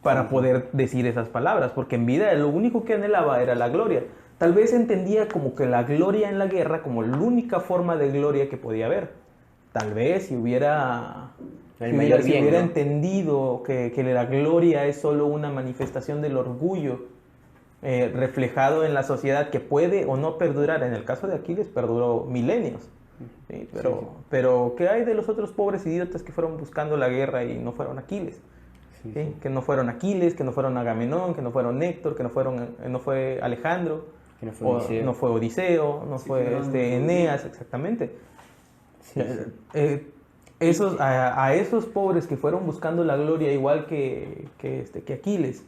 para sí. poder decir esas palabras, porque en vida lo único que anhelaba era la gloria. Tal vez entendía como que la gloria en la guerra como la única forma de gloria que podía haber. Tal vez El mayor si bien, hubiera ¿no? entendido que la gloria es solo una manifestación del orgullo reflejado en la sociedad que puede o no perdurar. En el caso de Aquiles perduró milenios. ¿Sí? Sí, sí. Pero ¿qué hay de los otros pobres idiotas que fueron buscando la guerra y no fueron Aquiles? Sí, ¿Sí? sí. Que no fueron Aquiles, que no fueron Agamenón, que no fueron Héctor, que no fue Alejandro, Que no fue o Odiseo. no fue Odiseo, no Sí, fue fueron Eneas, exactamente. Sí, sí. A esos pobres que fueron buscando la gloria igual que Aquiles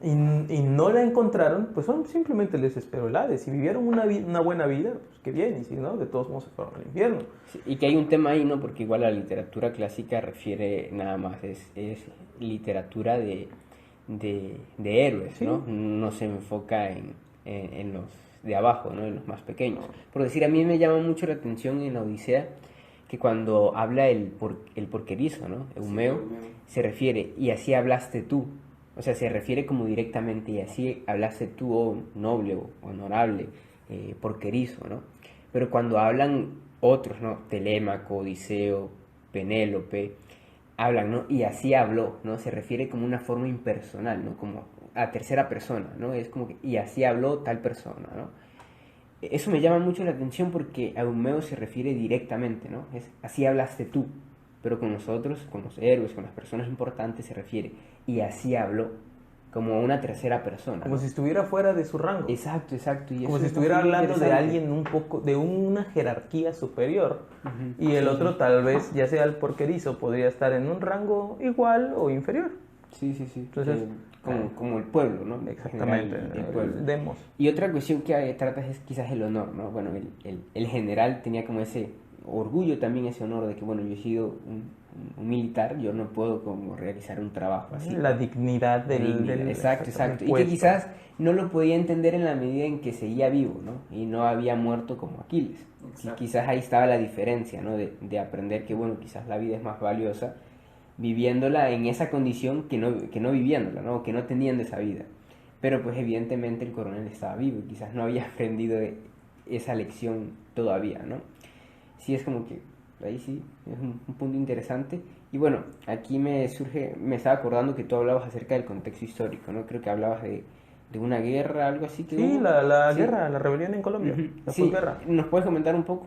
y no la encontraron, pues simplemente les esperó el Hades. Si vivieron una buena vida, pues qué bien, y si no, de todos modos se fueron al infierno. Sí, y que hay un tema ahí, ¿no? Porque igual la literatura clásica refiere nada más, es literatura de héroes, Sí. ¿no? No se enfoca en los de abajo, ¿no? En los más pequeños. Por decir, a mí me llama mucho la atención en la Odisea que cuando habla el porquerizo, ¿no? Eumeo, se refiere, y así hablaste tú. O sea, se refiere como directamente, y así hablaste tú, oh noble o honorable, porquerizo, ¿no? Pero cuando hablan otros, ¿no? Telémaco, Odiseo, Penélope, hablan, ¿no? Y así habló, ¿no? Se refiere como una forma impersonal, ¿no? Como a tercera persona, ¿no? Es como que, y así habló tal persona, ¿no? Eso me llama mucho la atención porque a Eumeo se refiere directamente, ¿no? Es así hablaste tú, pero con nosotros, con los héroes, con las personas importantes se refiere, y así habló, como a una tercera persona, Como ¿no? si estuviera fuera de su rango. Exacto, exacto. Y Como eso si es estuviera bastante hablando de interesante. alguien un poco, de una jerarquía superior. Ujú. Y el Sí, otro sí. tal vez, ya sea el porquerizo, podría estar en un rango igual o inferior. Sí, sí, sí. Entonces, Como el pueblo, ¿no? En exactamente, general, el pueblo. el demos. Y otra cuestión que tratas es quizás el honor, ¿no? Bueno, el general tenía como ese orgullo también, ese honor de que, bueno, yo he sido un militar, yo no puedo como realizar un trabajo así. La dignidad La dignidad. Exacto, exacto. Y que quizás no lo podía entender en la medida en que seguía vivo, ¿no? Y no había muerto como Aquiles. Y Exacto. quizás ahí estaba la diferencia, ¿no? De aprender que, bueno, quizás la vida es más valiosa viviéndola en esa condición que no viviéndola, ¿no? Que no teniendo esa vida. Pero pues evidentemente el coronel estaba vivo y quizás no había aprendido esa lección todavía, ¿no? Sí, es como que ahí sí, es un punto interesante. Y bueno, aquí me estaba acordando que tú hablabas acerca del contexto histórico, ¿no? Creo que hablabas de una guerra, algo así que Sí, hubo. la Sí. guerra, la rebelión en Colombia, Ujú. la Sí, posguerra. ¿nos puedes comentar un poco?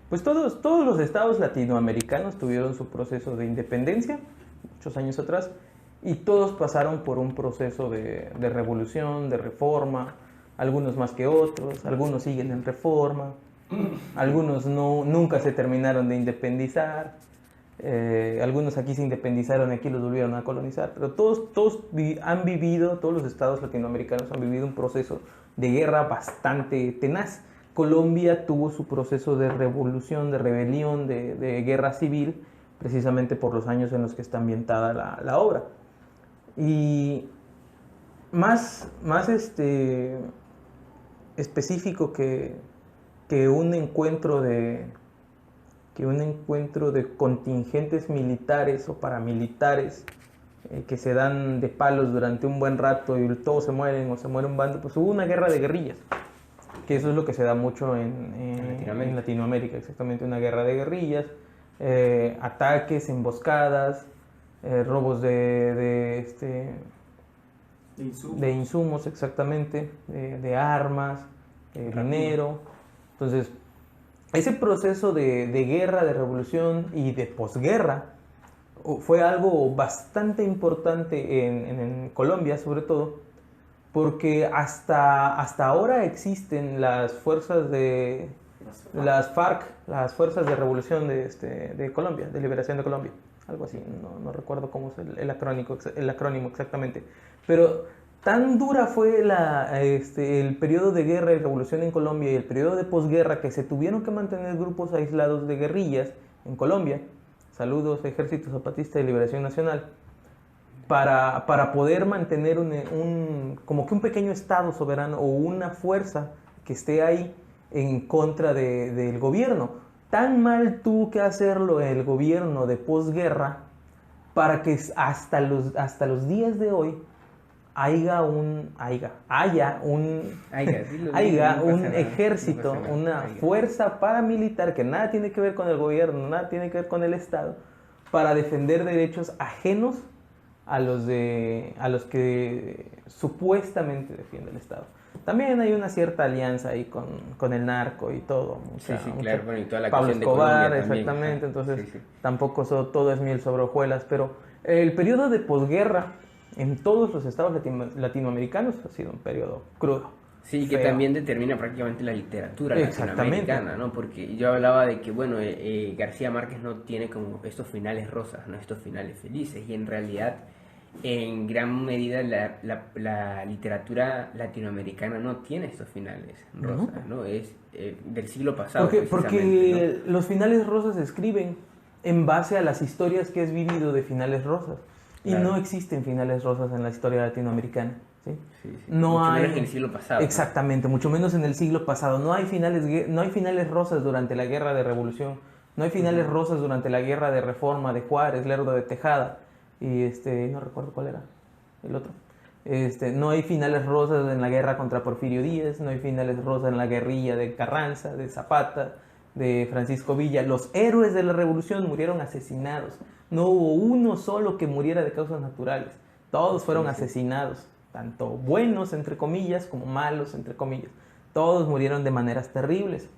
Pues todos los estados latinoamericanos tuvieron su proceso de independencia, muchos años atrás, y todos pasaron por un proceso de revolución, de reforma, algunos más que otros, algunos siguen en reforma, algunos nunca se terminaron de independizar, algunos aquí se independizaron y aquí los volvieron a colonizar, pero todos los estados latinoamericanos han vivido un proceso de guerra bastante tenaz. Colombia tuvo su proceso de revolución, de rebelión, de guerra civil, precisamente por los años en los que está ambientada la obra. Y más específico que un encuentro de contingentes militares o paramilitares que se dan de palos durante un buen rato y todos se mueren o se muere un bando, pues hubo una guerra de guerrillas, que eso es lo que se da mucho en Latinoamérica, exactamente, una guerra de guerrillas, ataques, emboscadas, robos de insumos, exactamente, de armas, dinero. Entonces, ese proceso de guerra, de revolución y de posguerra fue algo bastante importante en Colombia, sobre todo, porque hasta ahora existen las fuerzas de las FARC, las fuerzas de revolución de Colombia, de liberación de Colombia, algo así, no recuerdo cómo es el acrónimo exactamente, pero tan dura fue el periodo de guerra y revolución en Colombia y el periodo de posguerra que se tuvieron que mantener grupos aislados de guerrillas en Colombia, saludos Ejército Zapatista de Liberación Nacional, para poder mantener como que un pequeño estado soberano o una fuerza que esté ahí en contra del gobierno. Tan mal tuvo que hacerlo el gobierno de posguerra para que hasta los días de hoy haya un ejército, una fuerza paramilitar que nada tiene que ver con el gobierno, nada tiene que ver con el Estado, para defender derechos ajenos a los que supuestamente defiende el Estado. También hay una cierta alianza ahí con el narco y todo. Claro, bueno, y toda la Pablo cuestión de Escobar, Colombia también, exactamente, ajá. entonces Sí. tampoco todo es miel sobre hojuelas, pero el periodo de posguerra en todos los estados latinoamericanos ha sido un periodo crudo. Sí, que feo. también determina prácticamente la literatura Exactamente. latinoamericana, ¿no? Porque yo hablaba de que, bueno, García Márquez no tiene como estos finales rosas, ¿no? Estos finales felices, y en realidad, en gran medida, la literatura latinoamericana no tiene estos finales rosas, ¿no? Es del siglo pasado, Porque precisamente, los finales rosas se escriben en base a las historias que has vivido de finales rosas. Y Claro. no existen finales rosas en la historia latinoamericana. ¿Sí? Sí, sí. No Mucho hay, menos en el siglo pasado, ¿no? exactamente, mucho menos en el siglo pasado. No hay finales rosas durante la guerra de revolución. No hay finales rosas durante la guerra de reforma de Juárez, Lerdo de Tejada. Y no recuerdo cuál era el otro. No hay finales rosas en la guerra contra Porfirio Díaz. No hay finales rosas en la guerrilla de Carranza, de Zapata, de Francisco Villa. Los héroes de la revolución murieron asesinados. No hubo uno solo que muriera de causas naturales. Todos fueron asesinados, tanto buenos, entre comillas, como malos, entre comillas. Todos murieron de maneras terribles,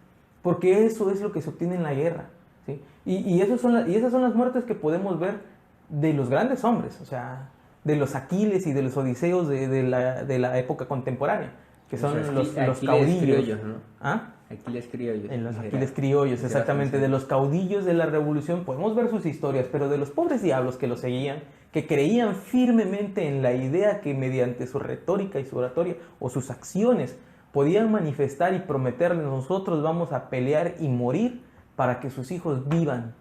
porque eso es lo que se obtiene en la guerra. ¿Sí? Y esas son las muertes que podemos ver de los grandes hombres, o sea, de los Aquiles y de los Odiseos de la época contemporánea, que son los caudillos. Criollos, ¿no? ¿Ah? Aquiles criollos. En los Aquiles criollos, exactamente, de los caudillos de la revolución, podemos ver sus historias, pero de los pobres diablos que los seguían, que creían firmemente en la idea que mediante su retórica y su oratoria o sus acciones podían manifestar y prometerles: nosotros vamos a pelear y morir para que sus hijos vivan,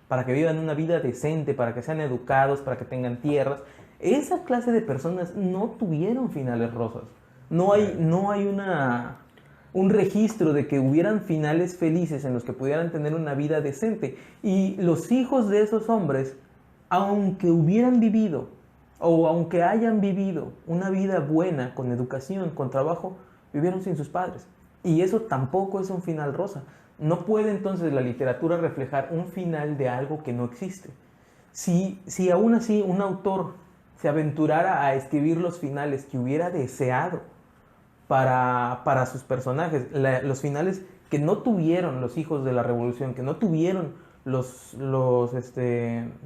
para que vivan una vida decente, para que sean educados, para que tengan tierras. Esa clase de personas no tuvieron finales rosas. No hay un registro de que hubieran finales felices en los que pudieran tener una vida decente. Y los hijos de esos hombres, aunque hubieran vivido o aunque hayan vivido una vida buena, con educación, con trabajo, vivieron sin sus padres. Y eso tampoco es un final rosa. No puede entonces la literatura reflejar un final de algo que no existe. Si aún así un autor se aventurara a escribir los finales que hubiera deseado para sus personajes, los finales que no tuvieron los hijos de la revolución, que no tuvieron los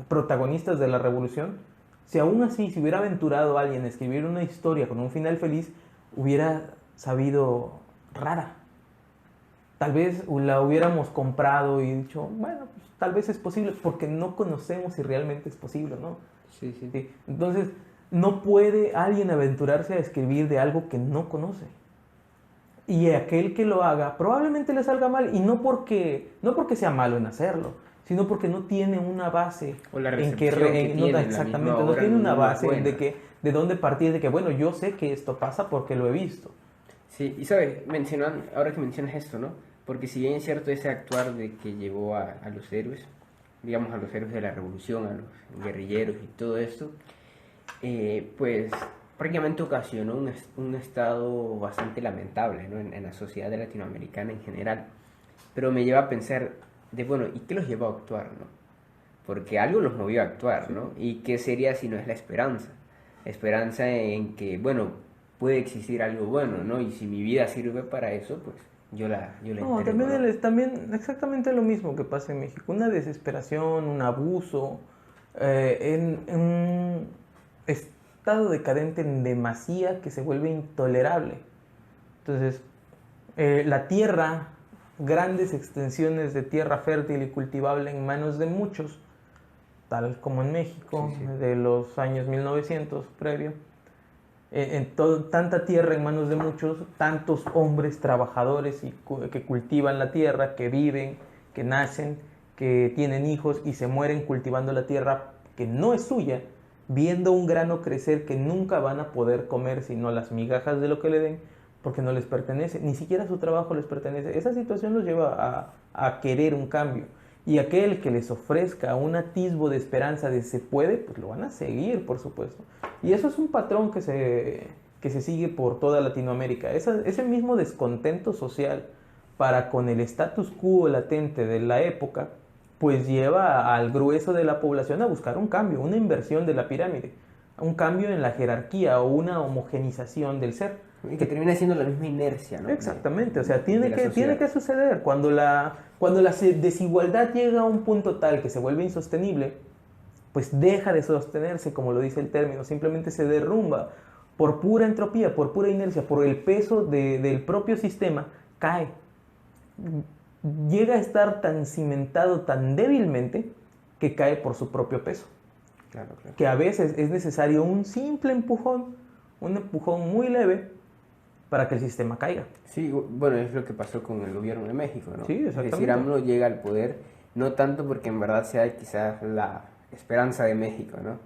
protagonistas de la revolución, si aún así se hubiera aventurado alguien a escribir una historia con un final feliz, hubiera sabido rara. Tal vez la hubiéramos comprado y dicho, bueno, pues, tal vez es posible, porque no conocemos si realmente es posible, ¿no? Sí, sí. Sí. Entonces, no puede alguien aventurarse a escribir de algo que no conoce. Y aquel que lo haga probablemente le salga mal, y no porque sea malo en hacerlo, sino porque no tiene una base O la en que recepción que tiene la exactamente, misma no obra tiene una no es base buena. de dónde partir, de que bueno, yo sé que esto pasa porque lo he visto. Sí, y sabes, ahora que mencionas esto, ¿no? Porque si bien es cierto ese actuar de que llevó a los héroes, digamos a los héroes de la revolución, a los guerrilleros y todo esto, pues prácticamente ocasionó un estado bastante lamentable, ¿no? En la sociedad latinoamericana en general. Pero me lleva a pensar de, bueno, ¿y qué los llevó a actuar, no? Porque algo los movió a actuar, ¿no? ¿Y qué sería si no es la esperanza? La esperanza en que, bueno, puede existir algo bueno, ¿no? Y si mi vida sirve para eso, pues yo la No, entrego, también, ¿no? también exactamente lo mismo que pasa en México, una desesperación, un abuso, en un estado decadente en demasía que se vuelve intolerable. Entonces, la tierra, grandes extensiones de tierra fértil y cultivable en manos de muchos, tal como en México, Sí, sí. de los años 1900 previo, tanta tierra en manos de muchos, tantos hombres trabajadores que cultivan la tierra, que viven, que nacen, que tienen hijos y se mueren cultivando la tierra que no es suya, viendo un grano crecer que nunca van a poder comer sino las migajas de lo que le den, porque no les pertenece, ni siquiera su trabajo les pertenece. Esa situación los lleva a querer un cambio. Y aquel que les ofrezca un atisbo de esperanza de se puede, pues lo van a seguir, por supuesto. Y eso es un patrón que se sigue por toda Latinoamérica. Ese mismo descontento social para con el status quo latente de la época, pues lleva al grueso de la población a buscar un cambio, una inversión de la pirámide, un cambio en la jerarquía o una homogenización del ser. Y que termina siendo la misma inercia, ¿no? Exactamente, o sea, De tiene la que sociedad. suceder. Cuando la desigualdad llega a un punto tal que se vuelve insostenible, pues deja de sostenerse, como lo dice el término, simplemente se derrumba por pura entropía, por pura inercia, por el peso del propio sistema, cae. Llega a estar tan cimentado, tan débilmente, que cae por su propio peso. Claro, claro. Que a veces es necesario un simple empujón, un empujón muy leve, para que el sistema caiga. Sí, bueno, es lo que pasó con el gobierno de México, ¿no? Sí, Es decir, exactamente. AMLO llega al poder, no tanto porque en verdad sea quizás la esperanza de México, ¿no?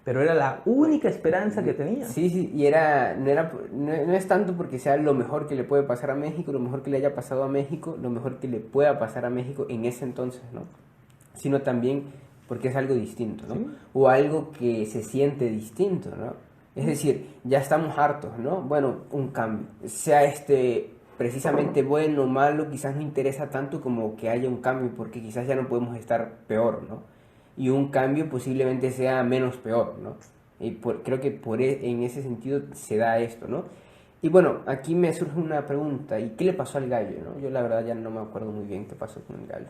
Pero era la única esperanza que tenía. Sí, sí, y no es tanto porque sea lo mejor que le puede pasar a México, lo mejor que le haya pasado a México, lo mejor que le pueda pasar a México en ese entonces, ¿no? Sino también porque es algo distinto, ¿no? Sí. O algo que se siente distinto, ¿no? Es decir, ya estamos hartos, ¿no? Bueno, un cambio, sea precisamente bueno o malo, quizás no interesa tanto como que haya un cambio, porque quizás ya no podemos estar peor, ¿no? Y un cambio posiblemente sea menos peor, ¿no? Y creo que en ese sentido se da esto, ¿no? Y bueno, aquí me surge una pregunta, ¿y qué le pasó al gallo, no? Yo la verdad ya no me acuerdo muy bien qué pasó con el gallo.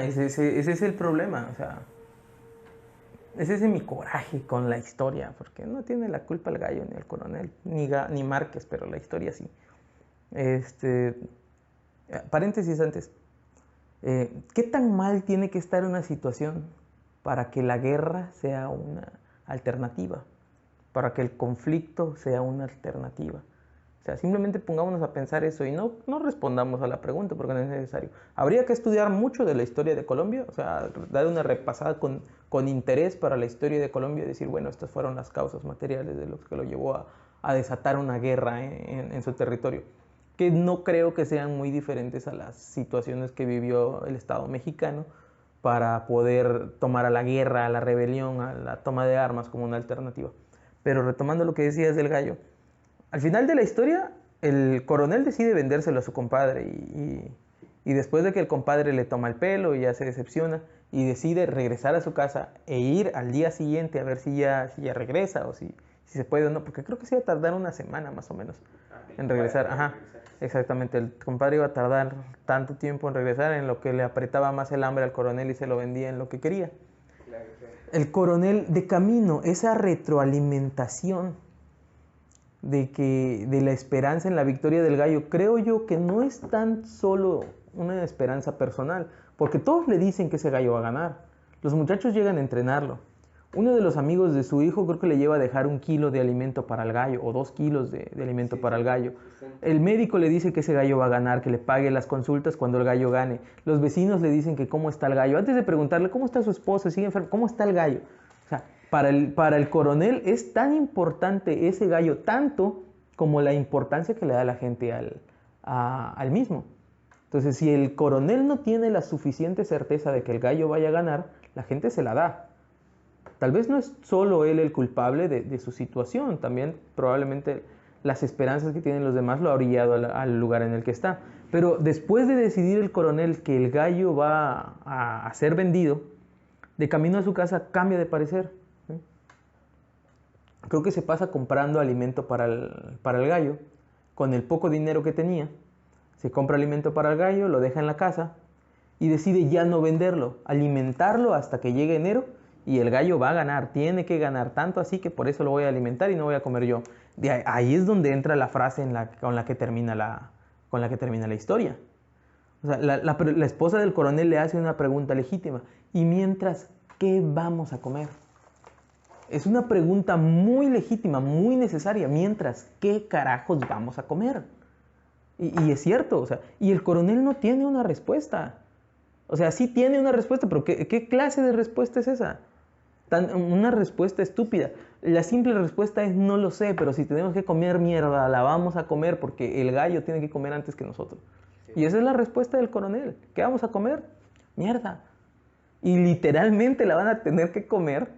Ese es el problema, o sea, ese es mi coraje con la historia, porque no tiene la culpa el gallo ni el coronel, ni Márquez, pero la historia sí. Paréntesis antes, ¿qué tan mal tiene que estar una situación para que la guerra sea una alternativa? Para que el conflicto sea una alternativa. O sea, simplemente pongámonos a pensar eso y no respondamos a la pregunta porque no es necesario. Habría que estudiar mucho de la historia de Colombia, o sea, dar una repasada con interés para la historia de Colombia y decir, bueno, estas fueron las causas materiales de lo que lo llevó a desatar una guerra en su territorio, que no creo que sean muy diferentes a las situaciones que vivió el Estado mexicano para poder tomar a la guerra, a la rebelión, a la toma de armas como una alternativa. Pero retomando lo que decías del gallo, al final de la historia, el coronel decide vendérselo a su compadre y después de que el compadre le toma el pelo y ya se decepciona y decide regresar a su casa e ir al día siguiente a ver si ya regresa o si se puede o no, porque creo que se iba a tardar una semana más o menos en regresar. Ajá, exactamente, el compadre iba a tardar tanto tiempo en regresar en lo que le apretaba más el hambre al coronel y se lo vendía en lo que quería. El coronel de camino, esa retroalimentación de la esperanza en la victoria del gallo, creo yo que no es tan solo una esperanza personal, porque todos le dicen que ese gallo va a ganar. Los muchachos llegan a entrenarlo. Uno de los amigos de su hijo creo que le lleva a dejar 1 kilo de alimento para el gallo o 2 kilos de alimento para el gallo. El médico le dice que ese gallo va a ganar, que le pague las consultas cuando el gallo gane. Los vecinos le dicen que cómo está el gallo. Antes de preguntarle cómo está su esposa, sigue enfermo, cómo está el gallo. O sea, para el coronel es tan importante ese gallo, tanto como la importancia que le da la gente al mismo. Entonces, si el coronel no tiene la suficiente certeza de que el gallo vaya a ganar, la gente se la da. Tal vez no es solo él el culpable de su situación, también probablemente las esperanzas que tienen los demás lo ha orillado al lugar en el que está. Pero después de decidir el coronel que el gallo va a ser vendido, de camino a su casa cambia de parecer. ¿Sí? Creo que se pasa comprando alimento para el gallo, con el poco dinero que tenía. Se compra alimento para el gallo, lo deja en la casa y decide ya no venderlo, alimentarlo hasta que llegue enero y el gallo va a ganar, tiene que ganar tanto así que por eso lo voy a alimentar y no voy a comer yo. Ahí es donde entra la frase con la que termina la historia. O sea, la esposa del coronel le hace una pregunta legítima. ¿Y mientras qué vamos a comer? Es una pregunta muy legítima, muy necesaria. Mientras, ¿qué carajos vamos a comer? Y es cierto, o sea, y el coronel no tiene una respuesta. O sea, sí tiene una respuesta, pero ¿qué clase de respuesta es esa? Una respuesta estúpida. La simple respuesta es no lo sé, pero si tenemos que comer mierda, la vamos a comer porque el gallo tiene que comer antes que nosotros. Y esa es la respuesta del coronel. ¿Qué vamos a comer? Mierda. Y literalmente la van a tener que comer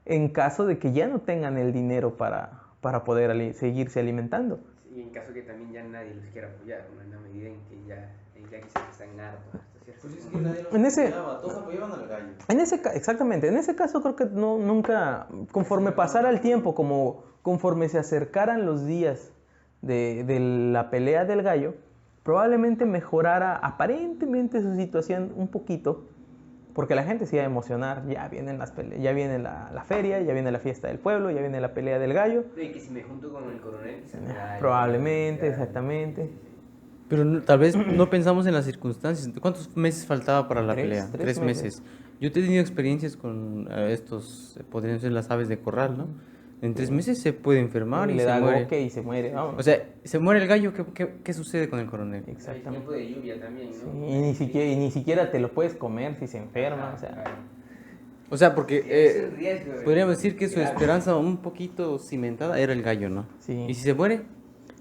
en caso de que ya no tengan el dinero para poder seguirse alimentando. Y en caso que también ya nadie los quiera apoyar, ¿no? En la medida en que ya quizás están hartos. Pues es que nadie los En ese- apoyaba, todos apoyaban al gallo. Exactamente, en ese caso creo que nunca, conforme pasara el tiempo, conforme se acercaran los días de la pelea del gallo, probablemente mejorara aparentemente su situación un poquito, porque la gente se iba a emocionar, ya vienen las peleas, ya viene la feria, ya viene la fiesta del pueblo, ya viene la pelea del gallo. Y que si me junto con el coronel, quizás me da- Probablemente, exactamente. Pero tal vez no pensamos en las circunstancias. ¿Cuántos meses faltaba para la pelea? 3 meses. Yo he tenido experiencias con podrían ser las aves de corral, ¿no? En 3 meses se puede enfermar y le se da muere. goque y se muere, vamos. O sea, se muere el gallo, ¿qué sucede con el coronel? Hay Exactamente. tiempo de lluvia también, ¿no? Sí, y ni siquiera te lo puedes comer si se enferma, o sea. O sea, porque Es el riesgo, podríamos decir que su grave. esperanza un poquito cimentada era el gallo, ¿no? Sí. Y si se muere,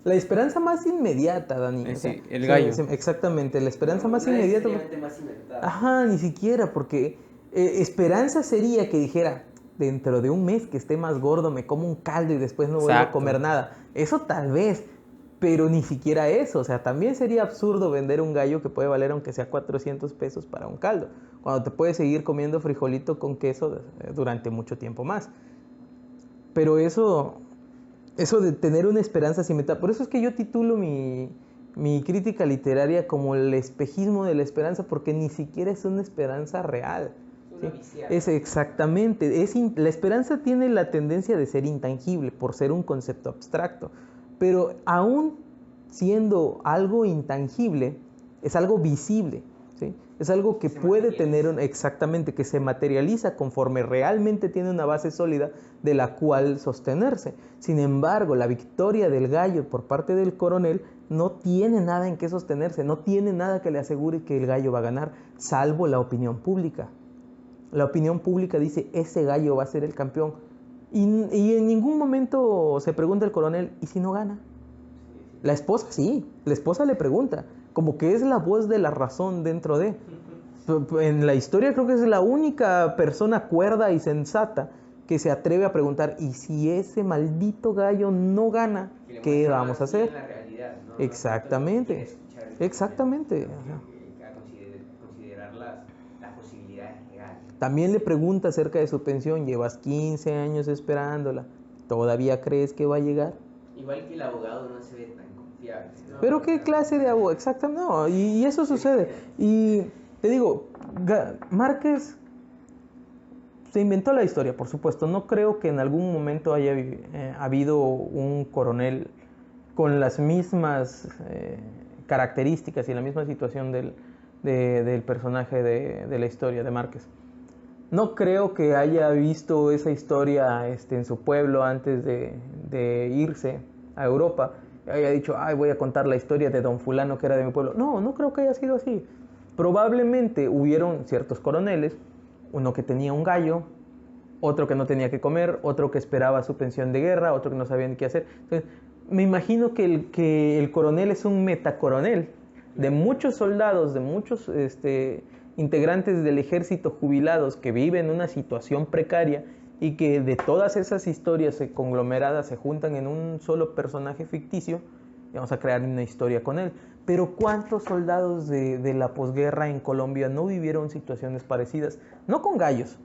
La esperanza más inmediata, Dani. O Sí, sea, el gallo. Exactamente, la esperanza más No inmediata. necesariamente más inventada. Ajá, ni siquiera, porque esperanza sería que dijera, dentro de un mes que esté más gordo me como un caldo y después no vuelvo a Exacto. comer nada. Eso tal vez, pero ni siquiera eso. O sea, también sería absurdo vender un gallo que puede valer aunque sea 400 pesos para un caldo, cuando te puedes seguir comiendo frijolito con queso durante mucho tiempo más. Pero eso de tener una esperanza cimentada, por eso es que yo titulo mi crítica literaria como el espejismo de la esperanza, porque ni siquiera es una esperanza real. Una ¿sí? viciada. Es exactamente, la esperanza tiene la tendencia de ser intangible por ser un concepto abstracto, pero aún siendo algo intangible, es algo visible, ¿sí? Es algo que Se puede materializa. tener exactamente, que se materializa conforme realmente tiene una base sólida de la cual sostenerse. Sin embargo, la victoria del gallo por parte del coronel no tiene nada en qué sostenerse, no tiene nada que le asegure que el gallo va a ganar, salvo la opinión pública. La opinión pública dice, ese gallo va a ser el campeón. Y en ningún momento se pregunta el coronel, ¿y si no gana? La esposa sí, la esposa le pregunta, como que es la voz de la razón dentro de. En la historia creo que es la única persona cuerda y sensata que se atreve a preguntar, ¿y si ese maldito gallo no gana, Que le qué muestra vamos a más bien hacer? la realidad, ¿no? Exactamente, No quiere escuchar el exactamente. coronel, sino que a considerar las posibilidades legales. También le pregunta acerca de su pensión, llevas 15 años esperándola, ¿todavía crees que va a llegar? Igual que el abogado no se ve tan confiable, ¿no? Pero qué clase de abogado, exactamente, no, y eso sucede. Y te digo, Márquez se inventó la historia, por supuesto. No creo que en algún momento haya habido un coronel con las mismas características y la misma situación del personaje de la historia de Márquez. No creo que haya visto esa historia en su pueblo antes de irse a Europa. Haya dicho, ay, voy a contar la historia de don fulano que era de mi pueblo. No, no creo que haya sido así. Probablemente hubieron ciertos coroneles, uno que tenía un gallo, otro que no tenía que comer, otro que esperaba su pensión de guerra, otro que no sabía ni qué hacer. Entonces, me imagino que el coronel es un metacoronel de muchos soldados, de muchos integrantes del ejército jubilados que viven una situación precaria y que de todas esas historias conglomeradas se juntan en un solo personaje ficticio y vamos a crear una historia con él. Pero ¿cuántos soldados de la posguerra en Colombia no vivieron situaciones parecidas? No con gallos,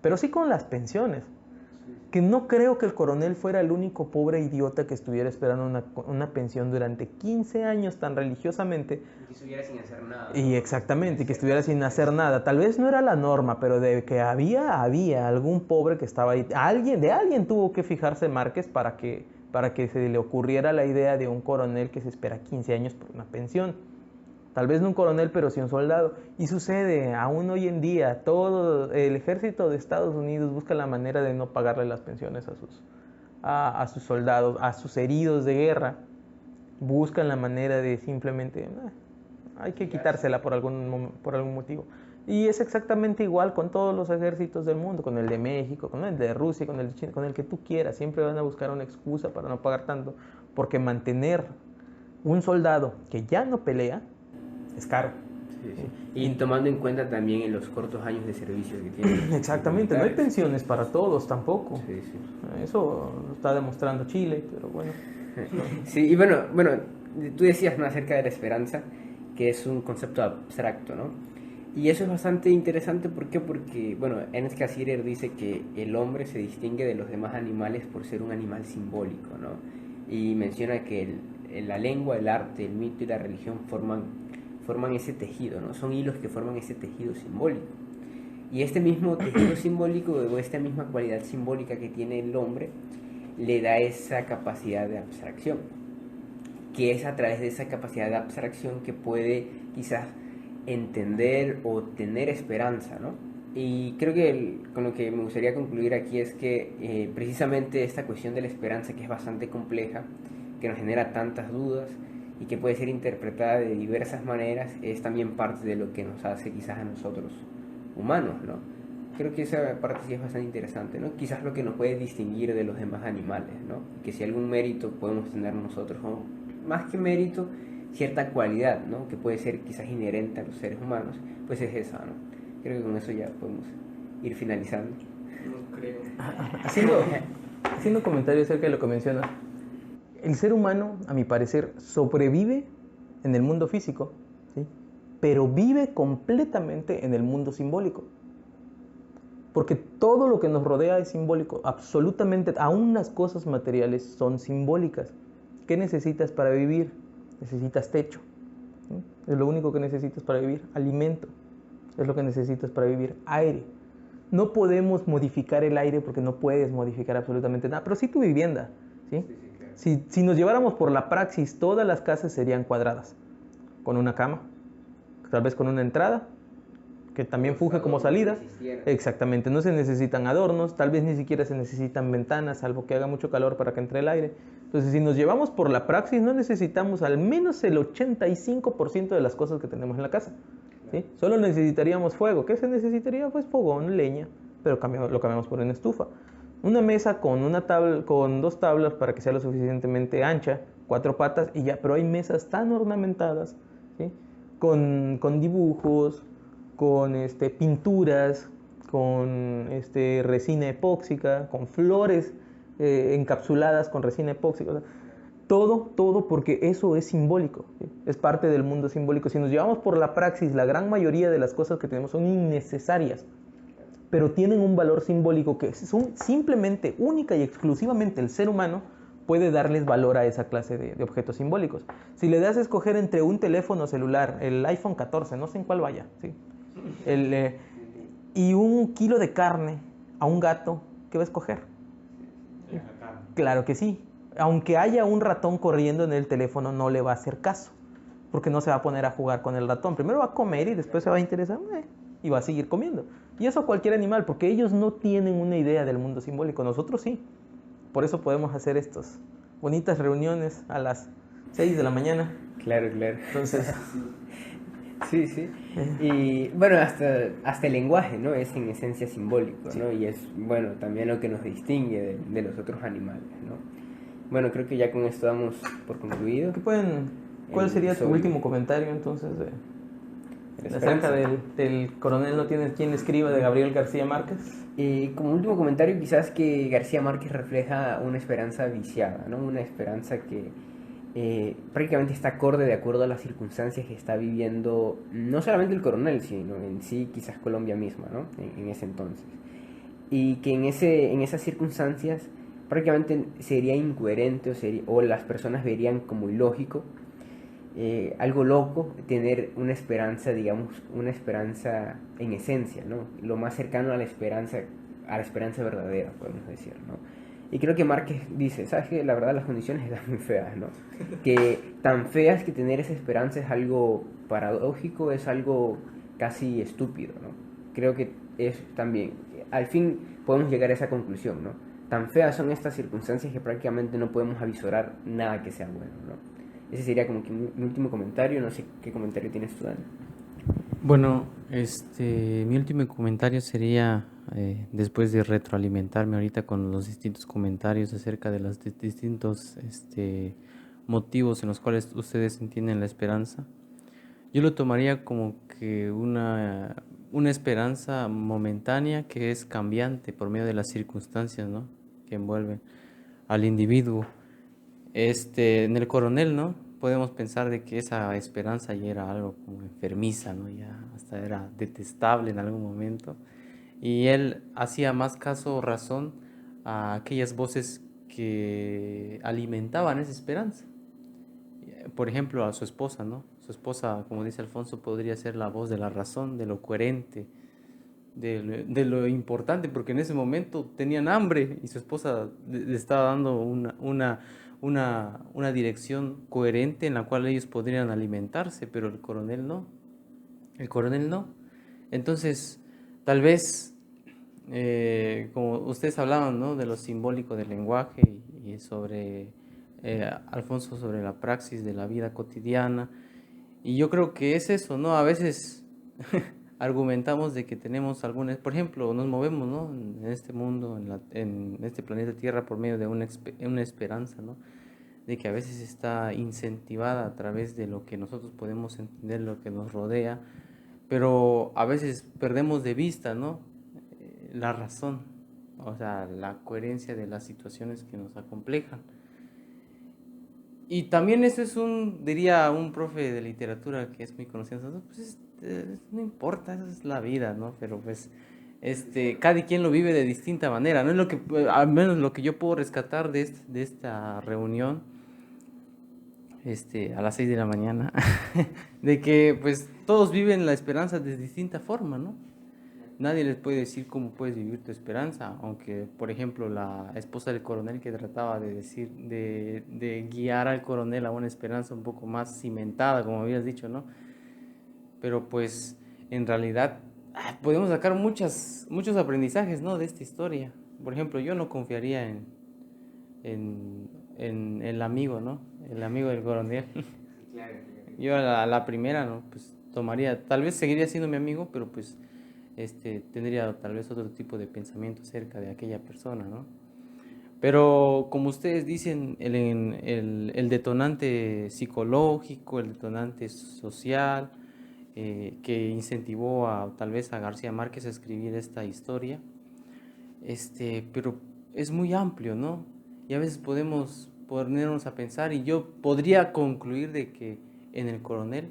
pero sí con las pensiones. Que no creo que el coronel fuera el único pobre idiota que estuviera esperando una pensión durante 15 años tan religiosamente. Y que estuviera sin hacer nada. Y exactamente, que estuviera sin hacer nada. Tal vez no era la norma, pero de que había algún pobre que estaba ahí. De alguien tuvo que fijarse Márquez para que se le ocurriera la idea de un coronel que se espera 15 años por una pensión. Tal vez no un coronel, pero sí un soldado. Y sucede, aún hoy en día, todo el ejército de Estados Unidos busca la manera de no pagarle las pensiones a sus soldados, a sus heridos de guerra. Buscan la manera de simplemente, hay que quitársela por algún motivo. Y es exactamente igual con todos los ejércitos del mundo, con el de México, con el de Rusia, con el de China, con el que tú quieras. Siempre van a buscar una excusa para no pagar tanto, porque mantener un soldado que ya no pelea es caro. Sí, sí. Y tomando en cuenta también en los cortos años de servicio que tienen. Exactamente, no hay pensiones para todos tampoco. Sí, sí. Eso lo está demostrando Chile, pero bueno. Sí, y bueno, tú decías, ¿no?, acerca de la esperanza, que es un concepto abstracto, ¿no? Y eso es bastante interesante, ¿por qué? Porque, bueno, Ernst Cassirer dice que el hombre se distingue de los demás animales por ser un animal simbólico, ¿no? Y menciona que la lengua, el arte, el mito y la religión forman ese tejido, ¿no? Son hilos que forman ese tejido simbólico. Y este mismo tejido simbólico, o esta misma cualidad simbólica que tiene el hombre, le da esa capacidad de abstracción, que es a través de esa capacidad de abstracción que puede quizás entender o tener esperanza, ¿no? Y creo que con lo que me gustaría concluir aquí es que precisamente esta cuestión de la esperanza, que es bastante compleja, que nos genera tantas dudas y que puede ser interpretada de diversas maneras, es también parte de lo que nos hace quizás a nosotros humanos, ¿no? Creo que esa parte sí es bastante interesante, ¿no? Quizás lo que nos puede distinguir de los demás animales, ¿no? Que si algún mérito podemos tener nosotros, o más que mérito, cierta cualidad, ¿no?, que puede ser quizás inherente a los seres humanos, pues es esa, ¿no? Creo que con eso ya podemos ir finalizando. No creo. Haciendo comentarios acerca de lo que mencionas, el ser humano, a mi parecer, sobrevive en el mundo físico, ¿sí?, pero vive completamente en el mundo simbólico. Porque todo lo que nos rodea es simbólico, absolutamente, aún las cosas materiales son simbólicas. ¿Qué necesitas para vivir? Necesitas techo, ¿sí? Es lo único que necesitas para vivir. Alimento, es lo que necesitas para vivir. Aire. No podemos modificar el aire porque no puedes modificar absolutamente nada, pero sí tu vivienda, ¿sí? Si nos lleváramos por la praxis, todas las casas serían cuadradas, con una cama, tal vez con una entrada, que también funge como salida. Exactamente, no se necesitan adornos, tal vez ni siquiera se necesitan ventanas, salvo que haga mucho calor para que entre el aire. Entonces, si nos llevamos por la praxis, no necesitamos al menos el 85% de las cosas que tenemos en la casa, ¿sí? Solo necesitaríamos fuego. ¿Qué se necesitaría? Pues fogón, leña, pero lo cambiamos por una estufa. Una mesa con dos tablas para que sea lo suficientemente ancha, 4 patas y ya, pero hay mesas tan ornamentadas, ¿sí?, con dibujos, con pinturas, con resina epóxica, con flores encapsuladas con resina epóxica. O sea, todo porque eso es simbólico, ¿sí?, es parte del mundo simbólico. Si nos llevamos por la praxis, la gran mayoría de las cosas que tenemos son innecesarias, pero tienen un valor simbólico que son simplemente, única y exclusivamente el ser humano puede darles valor a esa clase de objetos simbólicos. Si le das a escoger entre un teléfono celular, el iPhone 14, no sé en cuál vaya, ¿sí?, y 1 kilo de carne a un gato, ¿qué va a escoger? Claro que sí. Aunque haya un ratón corriendo en el teléfono, no le va a hacer caso, porque no se va a poner a jugar con el ratón. Primero va a comer y después se va a interesar y va a seguir comiendo. Y eso cualquier animal, porque ellos no tienen una idea del mundo simbólico. Nosotros sí. Por eso podemos hacer estas bonitas reuniones a las 6 de la mañana. Claro. Entonces... Sí. Y bueno, hasta el lenguaje, ¿no?, es en esencia simbólico, ¿no? Y es, bueno, también lo que nos distingue de los otros animales, ¿no? Bueno, creo que ya con esto damos por concluido. ¿Cuál sería tu último comentario entonces? Acerca del coronel no tienes quien escriba de Gabriel García Márquez. Como último comentario, quizás que García Márquez refleja una esperanza viciada, ¿no? Una esperanza que prácticamente está acorde de acuerdo a las circunstancias que está viviendo no solamente el coronel, sino en sí quizás Colombia misma, ¿no? En ese entonces. Y que en esas circunstancias prácticamente sería incoherente o las personas verían como ilógico, algo loco, tener una esperanza, digamos, una esperanza en esencia, ¿no? Lo más cercano a la esperanza verdadera, podemos decir, ¿no? Y creo que Márquez dice, ¿sabes qué? La verdad las condiciones están muy feas, ¿no? Que tan feas que tener esa esperanza es algo paradójico, es algo casi estúpido, ¿no? Creo que es también, al fin podemos llegar a esa conclusión, ¿no? Tan feas son estas circunstancias que prácticamente no podemos avisorar nada que sea bueno, ¿no? Ese sería como que mi último comentario, no sé qué comentario tienes tú, Dani. Bueno, mi último comentario sería, después de retroalimentarme ahorita con los distintos comentarios acerca de los distintos motivos en los cuales ustedes entienden la esperanza, yo lo tomaría como que una esperanza momentánea que es cambiante por medio de las circunstancias, ¿no?, que envuelven al individuo. En el coronel, ¿no?, podemos pensar de que esa esperanza ya era algo como enfermiza, ¿no?, ya hasta era detestable en algún momento, y él hacía más caso o razón a aquellas voces que alimentaban esa esperanza. Por ejemplo, a su esposa, ¿no? Su esposa, como dice Alfonso, podría ser la voz de la razón, de lo coherente, de lo importante, porque en ese momento tenían hambre y su esposa le estaba dando una dirección coherente en la cual ellos podrían alimentarse, pero el coronel no. El coronel no. Entonces, tal vez, como ustedes hablaban, ¿no?, de lo simbólico del lenguaje y sobre, Alfonso, sobre la praxis de la vida cotidiana, y yo creo que es eso, ¿no? A veces argumentamos de que tenemos algunas, por ejemplo, nos movemos, ¿no?, en este mundo, en este planeta Tierra, por medio de una esperanza, ¿no?, de que a veces está incentivada a través de lo que nosotros podemos entender, lo que nos rodea, pero a veces perdemos de vista, ¿no?, la razón, o sea, la coherencia de las situaciones que nos acomplejan. Y también eso es diría un profe de literatura que es muy conocido, ¿no? Pues no importa, esa es la vida, ¿no? Pero pues cada quien lo vive de distinta manera, ¿no? Es lo que, al menos lo que yo puedo rescatar de esta reunión, a las 6 de la mañana, de que pues todos viven la esperanza de distinta forma, ¿no? Nadie les puede decir cómo puedes vivir tu esperanza, aunque, por ejemplo, la esposa del coronel que trataba de guiar al coronel a una esperanza un poco más cimentada, como habías dicho, ¿no? Pero pues, en realidad, podemos sacar muchos aprendizajes, ¿no?, de esta historia. Por ejemplo, yo no confiaría en el amigo, ¿no?, el amigo del coronel. Yo a la primera, ¿no?, pues tomaría, tal vez seguiría siendo mi amigo, pero pues tendría tal vez otro tipo de pensamiento acerca de aquella persona, ¿no? Pero como ustedes dicen, el detonante psicológico, el detonante social, que incentivó tal vez a García Márquez a escribir esta historia, pero es muy amplio, ¿no? Y a veces podemos ponernos a pensar, y yo podría concluir de que en el coronel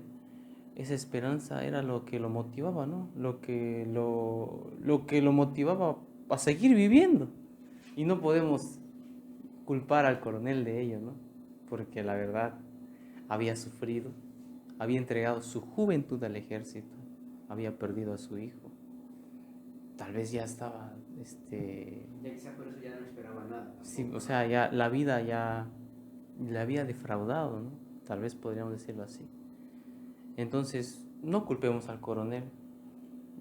esa esperanza era lo que lo motivaba, ¿no? Lo que lo motivaba a seguir viviendo. Y no podemos culpar al coronel de ello, ¿no? Porque la verdad había sufrido, había entregado su juventud al ejército, había perdido a su hijo. Tal vez ya estaba, Ya quizás por eso ya no esperaba nada. Sí, o sea, ya la vida ya le había defraudado, ¿no? Tal vez podríamos decirlo así. Entonces, no culpemos al coronel.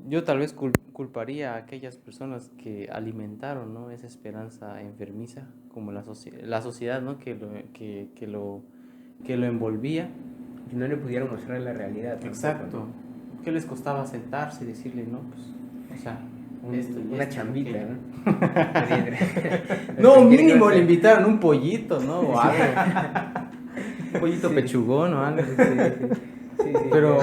Yo tal vez culparía a aquellas personas que alimentaron, ¿no?, esa esperanza enfermiza, como la sociedad, ¿no?, que lo envolvía. Que no le pudieron mostrar la realidad. Exacto. ¿No? ¿Qué les costaba sentarse y decirle, no, pues, o sea, una chambita, ¿no? No, mínimo le invitaron un pollito, ¿no? O algo. Un pollito pechugón o algo. Sí, Pero,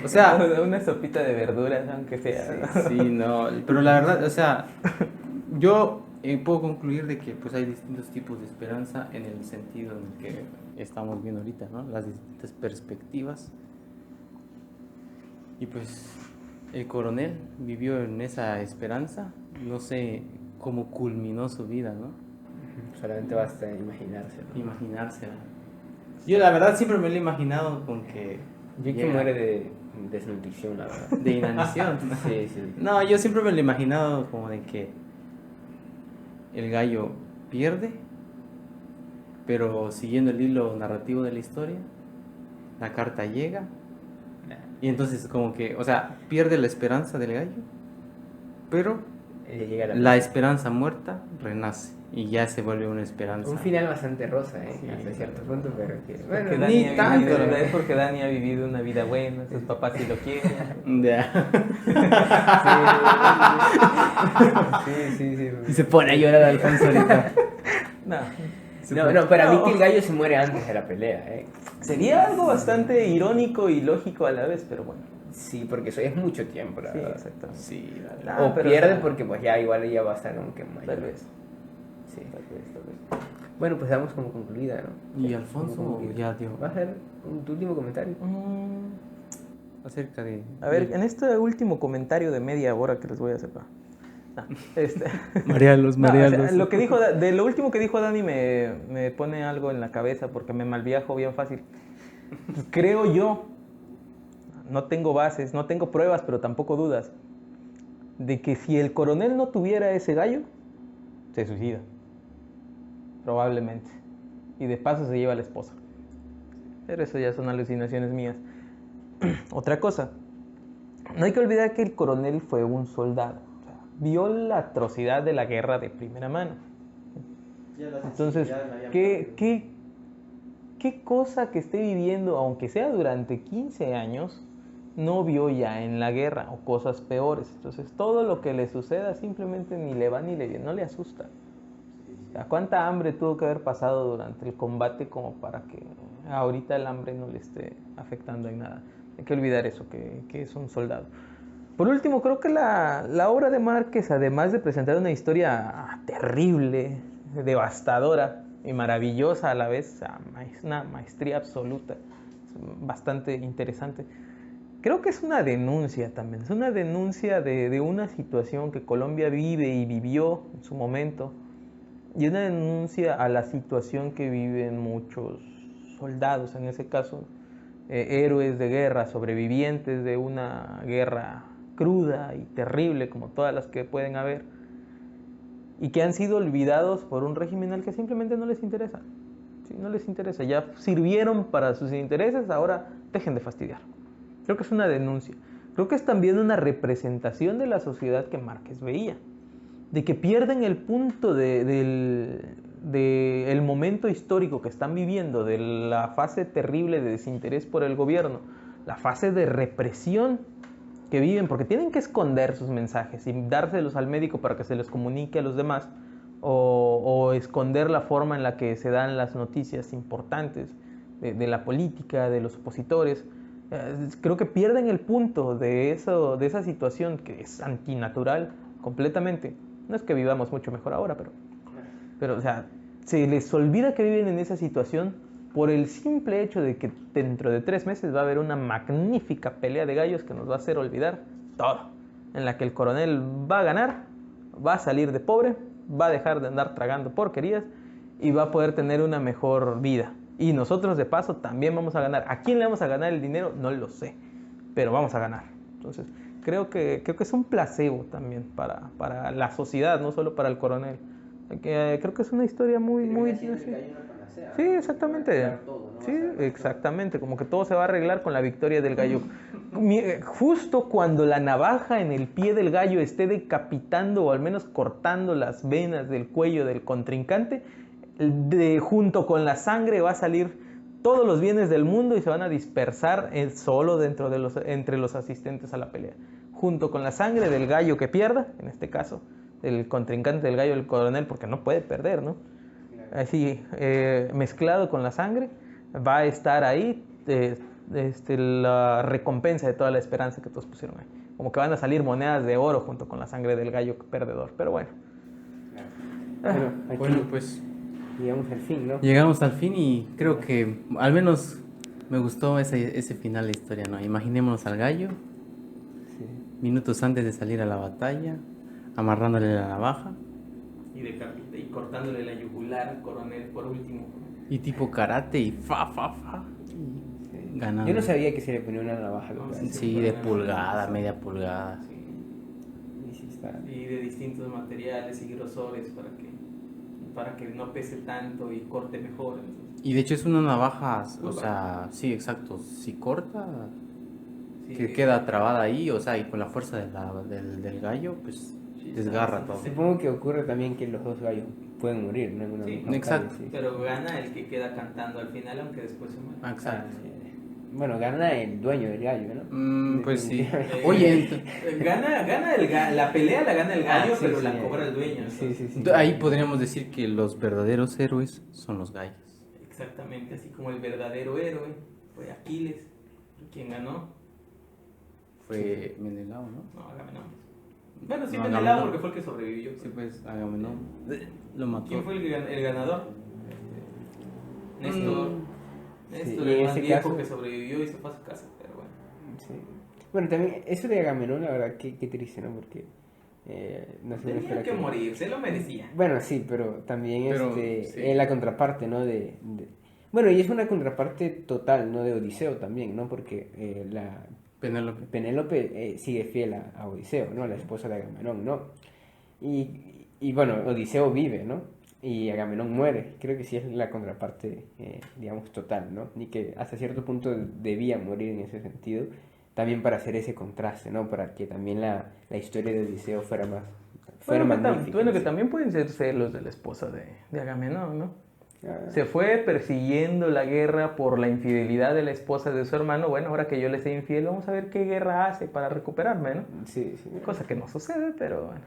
o sea, una sopita de verduras, aunque sea. sí, no, pero la verdad, o sea, yo puedo concluir de que pues hay distintos tipos de esperanza en el sentido en el que estamos viendo ahorita, ¿no? Las distintas perspectivas. Y pues el coronel vivió en esa esperanza, no sé cómo culminó su vida, ¿no? Solamente basta imaginárselo. Imaginársela. Yo la verdad siempre me lo he imaginado con que... Yo que llega- muere de desnutrición, la verdad. De inanición. Sí, sí. No, yo siempre me lo he imaginado como de que el gallo pierde, pero siguiendo el hilo narrativo de la historia, la carta llega y entonces como que, o sea, pierde la esperanza del gallo, pero Llega la esperanza muerta renace y ya se vuelve una esperanza. un final bastante rosa, Sí. hasta cierto punto, pero que... Porque Bueno, Dani ni ha tanto, vivido- ¿no? es porque Dani ha vivido una vida buena, sus papás sí lo quieren. Ya. sí. Y se pone a llorar Alfonso ahorita. No, para mí que el gallo se muere antes de la pelea, Sería algo bastante irónico y lógico a la vez, pero bueno. Sí, porque eso es mucho tiempo, la Sí, verdad. exactamente. Sí, dale. Ah, O pero, pierde o sea, porque pues ya igual ya va a estar como que mayor. Tal vez. Sí. Tal vez. Bueno, pues damos como concluida, ¿no? Y Alfonso Como que- ya dio ¿Va a ser tu último comentario? acerca de... A ver, en este último comentario de media hora que les voy a hacer. Marealos, No, o sea, lo que dijo, de lo último que dijo Dani me pone algo en la cabeza porque me malviajo bien fácil. Pues creo yo, no tengo bases, no tengo pruebas, pero tampoco dudas, de que si el coronel no tuviera ese gallo, se suicida. Probablemente. Y de paso se lleva a la esposa. Pero eso ya son alucinaciones mías. Otra cosa, no hay que olvidar que el coronel fue un soldado. O sea, vio la atrocidad de la guerra de primera mano. Entonces, ¿qué cosa que esté viviendo, aunque sea durante 15 años, no vio ya en la guerra o cosas peores? Entonces, todo lo que le suceda simplemente ni le va ni le viene, no le asusta. O sea, ¿cuánta hambre tuvo que haber pasado durante el combate como para que ahorita el hambre no le esté afectando en nada? Hay que olvidar eso, que es un soldado. Por último, creo que la obra de Márquez, además de presentar una historia terrible, devastadora y maravillosa a la vez, es una maestría absoluta, es bastante interesante. Creo que es una denuncia también, es una denuncia de una situación que Colombia vive y vivió en su momento, y una denuncia a la situación que viven muchos soldados, en ese caso, héroes de guerra, sobrevivientes de una guerra cruda y terrible como todas las que pueden haber, y que han sido olvidados por un régimen al que simplemente no les interesa. ¿Sí? No les interesa, ya sirvieron para sus intereses, ahora dejen de fastidiar. Creo que es una denuncia. Creo que es también una representación de la sociedad que Márquez veía, de que pierden el punto del momento histórico que están viviendo, de la fase terrible de desinterés por el gobierno, la fase de represión que viven, porque tienen que esconder sus mensajes y dárselos al médico para que se los comunique a los demás, o esconder la forma en la que se dan las noticias importantes de la política, de los opositores. Creo que pierden el punto de esa situación que es antinatural completamente. No es que vivamos mucho mejor ahora, pero o sea, se les olvida que viven en esa situación por el simple hecho de que dentro de 3 meses va a haber una magnífica pelea de gallos que nos va a hacer olvidar todo, en la que el coronel va a ganar, va a salir de pobre, va a dejar de andar tragando porquerías y va a poder tener una mejor vida. Y nosotros de paso también vamos a ganar. ¿A quién le vamos a ganar el dinero? No lo sé, pero vamos a ganar. Entonces, creo que es un placebo también para la sociedad, no solo para el coronel. Creo que es una historia muy... Sí, exactamente. Sí, exactamente. Como que todo se va a arreglar con la victoria del gallo. Justo cuando la navaja en el pie del gallo esté decapitando o al menos cortando las venas del cuello del contrincante, junto con la sangre va a salir todos los bienes del mundo y se van a dispersar solo entre los asistentes a la pelea. Junto con la sangre del gallo que pierda, en este caso, el contrincante del gallo, el coronel, porque no puede perder, ¿no? Así, mezclado con la sangre, va a estar ahí la recompensa de toda la esperanza que todos pusieron ahí. Como que van a salir monedas de oro junto con la sangre del gallo perdedor. Pero bueno. Bueno, aquí Bueno, pues llegamos al fin, ¿no? llegamos al fin y creo que al menos me gustó ese final de la historia, ¿no? Imaginémonos al gallo, Sí. minutos antes de salir a la batalla, amarrándole la navaja. Y cortándole la yugular al coronel por último. Y tipo karate y fa. Sí. Ganando. Yo no sabía que se le ponía una navaja. No, ¿Verdad? sí, de pulgada, media pulgada. Y sí está. Y de distintos materiales y grosores para que no pese tanto y corte mejor. Y de hecho es una navaja, o sea, sí, exacto. Si corta, que queda trabada ahí, o sea, y con la fuerza del gallo, pues desgarra todo. Supongo que ocurre también que los dos gallos pueden morir, ¿no? En una misma exacto. batalla, sí. Pero gana el que queda cantando al final, aunque después se muere. Ah, exacto. Bueno, gana el dueño del gallo, ¿no? Pues sí. Definitivamente. Oye, La pelea la gana el gallo, sí, pero sí, la cobra el dueño. Sí. ahí podríamos decir que los verdaderos héroes son los gallos. Exactamente, así como el verdadero héroe fue Aquiles, quien ganó. Fue Menelao, ¿no? No, Agamenón. Bueno, sí, No, Menelao Agamenón. porque fue el que sobrevivió. Sí, pues Agamenón lo mató. ¿Quién fue el ganador? Néstor. Néstor, Sí, el en más ese viejo caso- que sobrevivió y se fue a su casa, pero bueno. Sí. Bueno, también eso de Agamenón, la verdad, qué triste, ¿no? Porque no se Tenía que morir, se lo merecía. Bueno, sí, pero también Pero, sí. sí. La contraparte, ¿no? Bueno, y es una contraparte total, ¿no? De Odiseo también, ¿no? Porque la Penélope. Penélope sigue fiel a Odiseo, ¿no? La esposa de Agamenón, ¿no? Y bueno, Odiseo vive, ¿no? Y Agamenón muere. Creo que sí es la contraparte, digamos, total, ¿no? Y que hasta cierto punto debía morir en ese sentido, también para hacer ese contraste, ¿no? Para que también la historia de Odiseo fuera más magnífica. Bueno, que también pueden ser celos de la esposa de Agamenón, ¿no? Ah, Se fue persiguiendo la guerra por la infidelidad de la esposa de su hermano. Bueno, ahora que yo le soy infiel, vamos a ver qué guerra hace para recuperarme, ¿no? sí. Cosa que no sucede, pero bueno.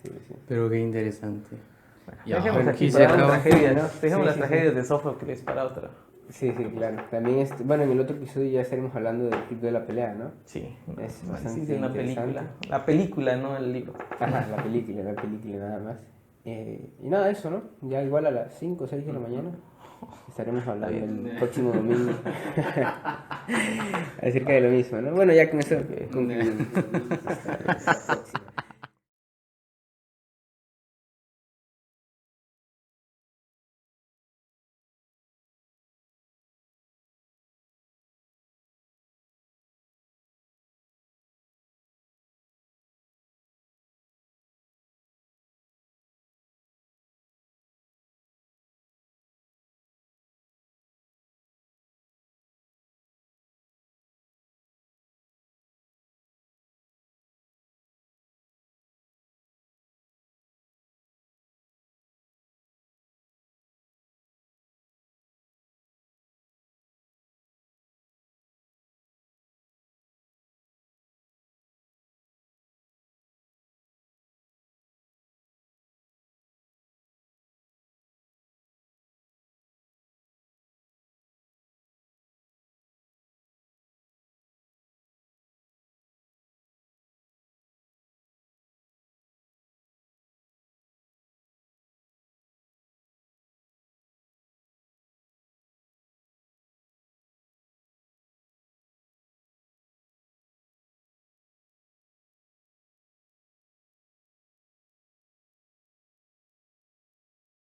Sí. Pero qué interesante. Ya, Dejemos aquí se para las acaba. tragedias, ¿no? Sí, Dejemos las sí, tragedias de Sófocles para otra. Sí, claro. También, bueno, en el otro episodio ya estaremos hablando del club de la pelea, ¿no? Sí, Es sí, bastante sí, una interesante. película. La película, no el libro. Ajá, la película nada más. Y nada, eso, ¿no? Ya igual a las 5 o 6 de la mañana estaremos hablando el próximo domingo acerca de lo mismo, ¿no? Bueno, ya con eso concluimos. Hasta la próxima.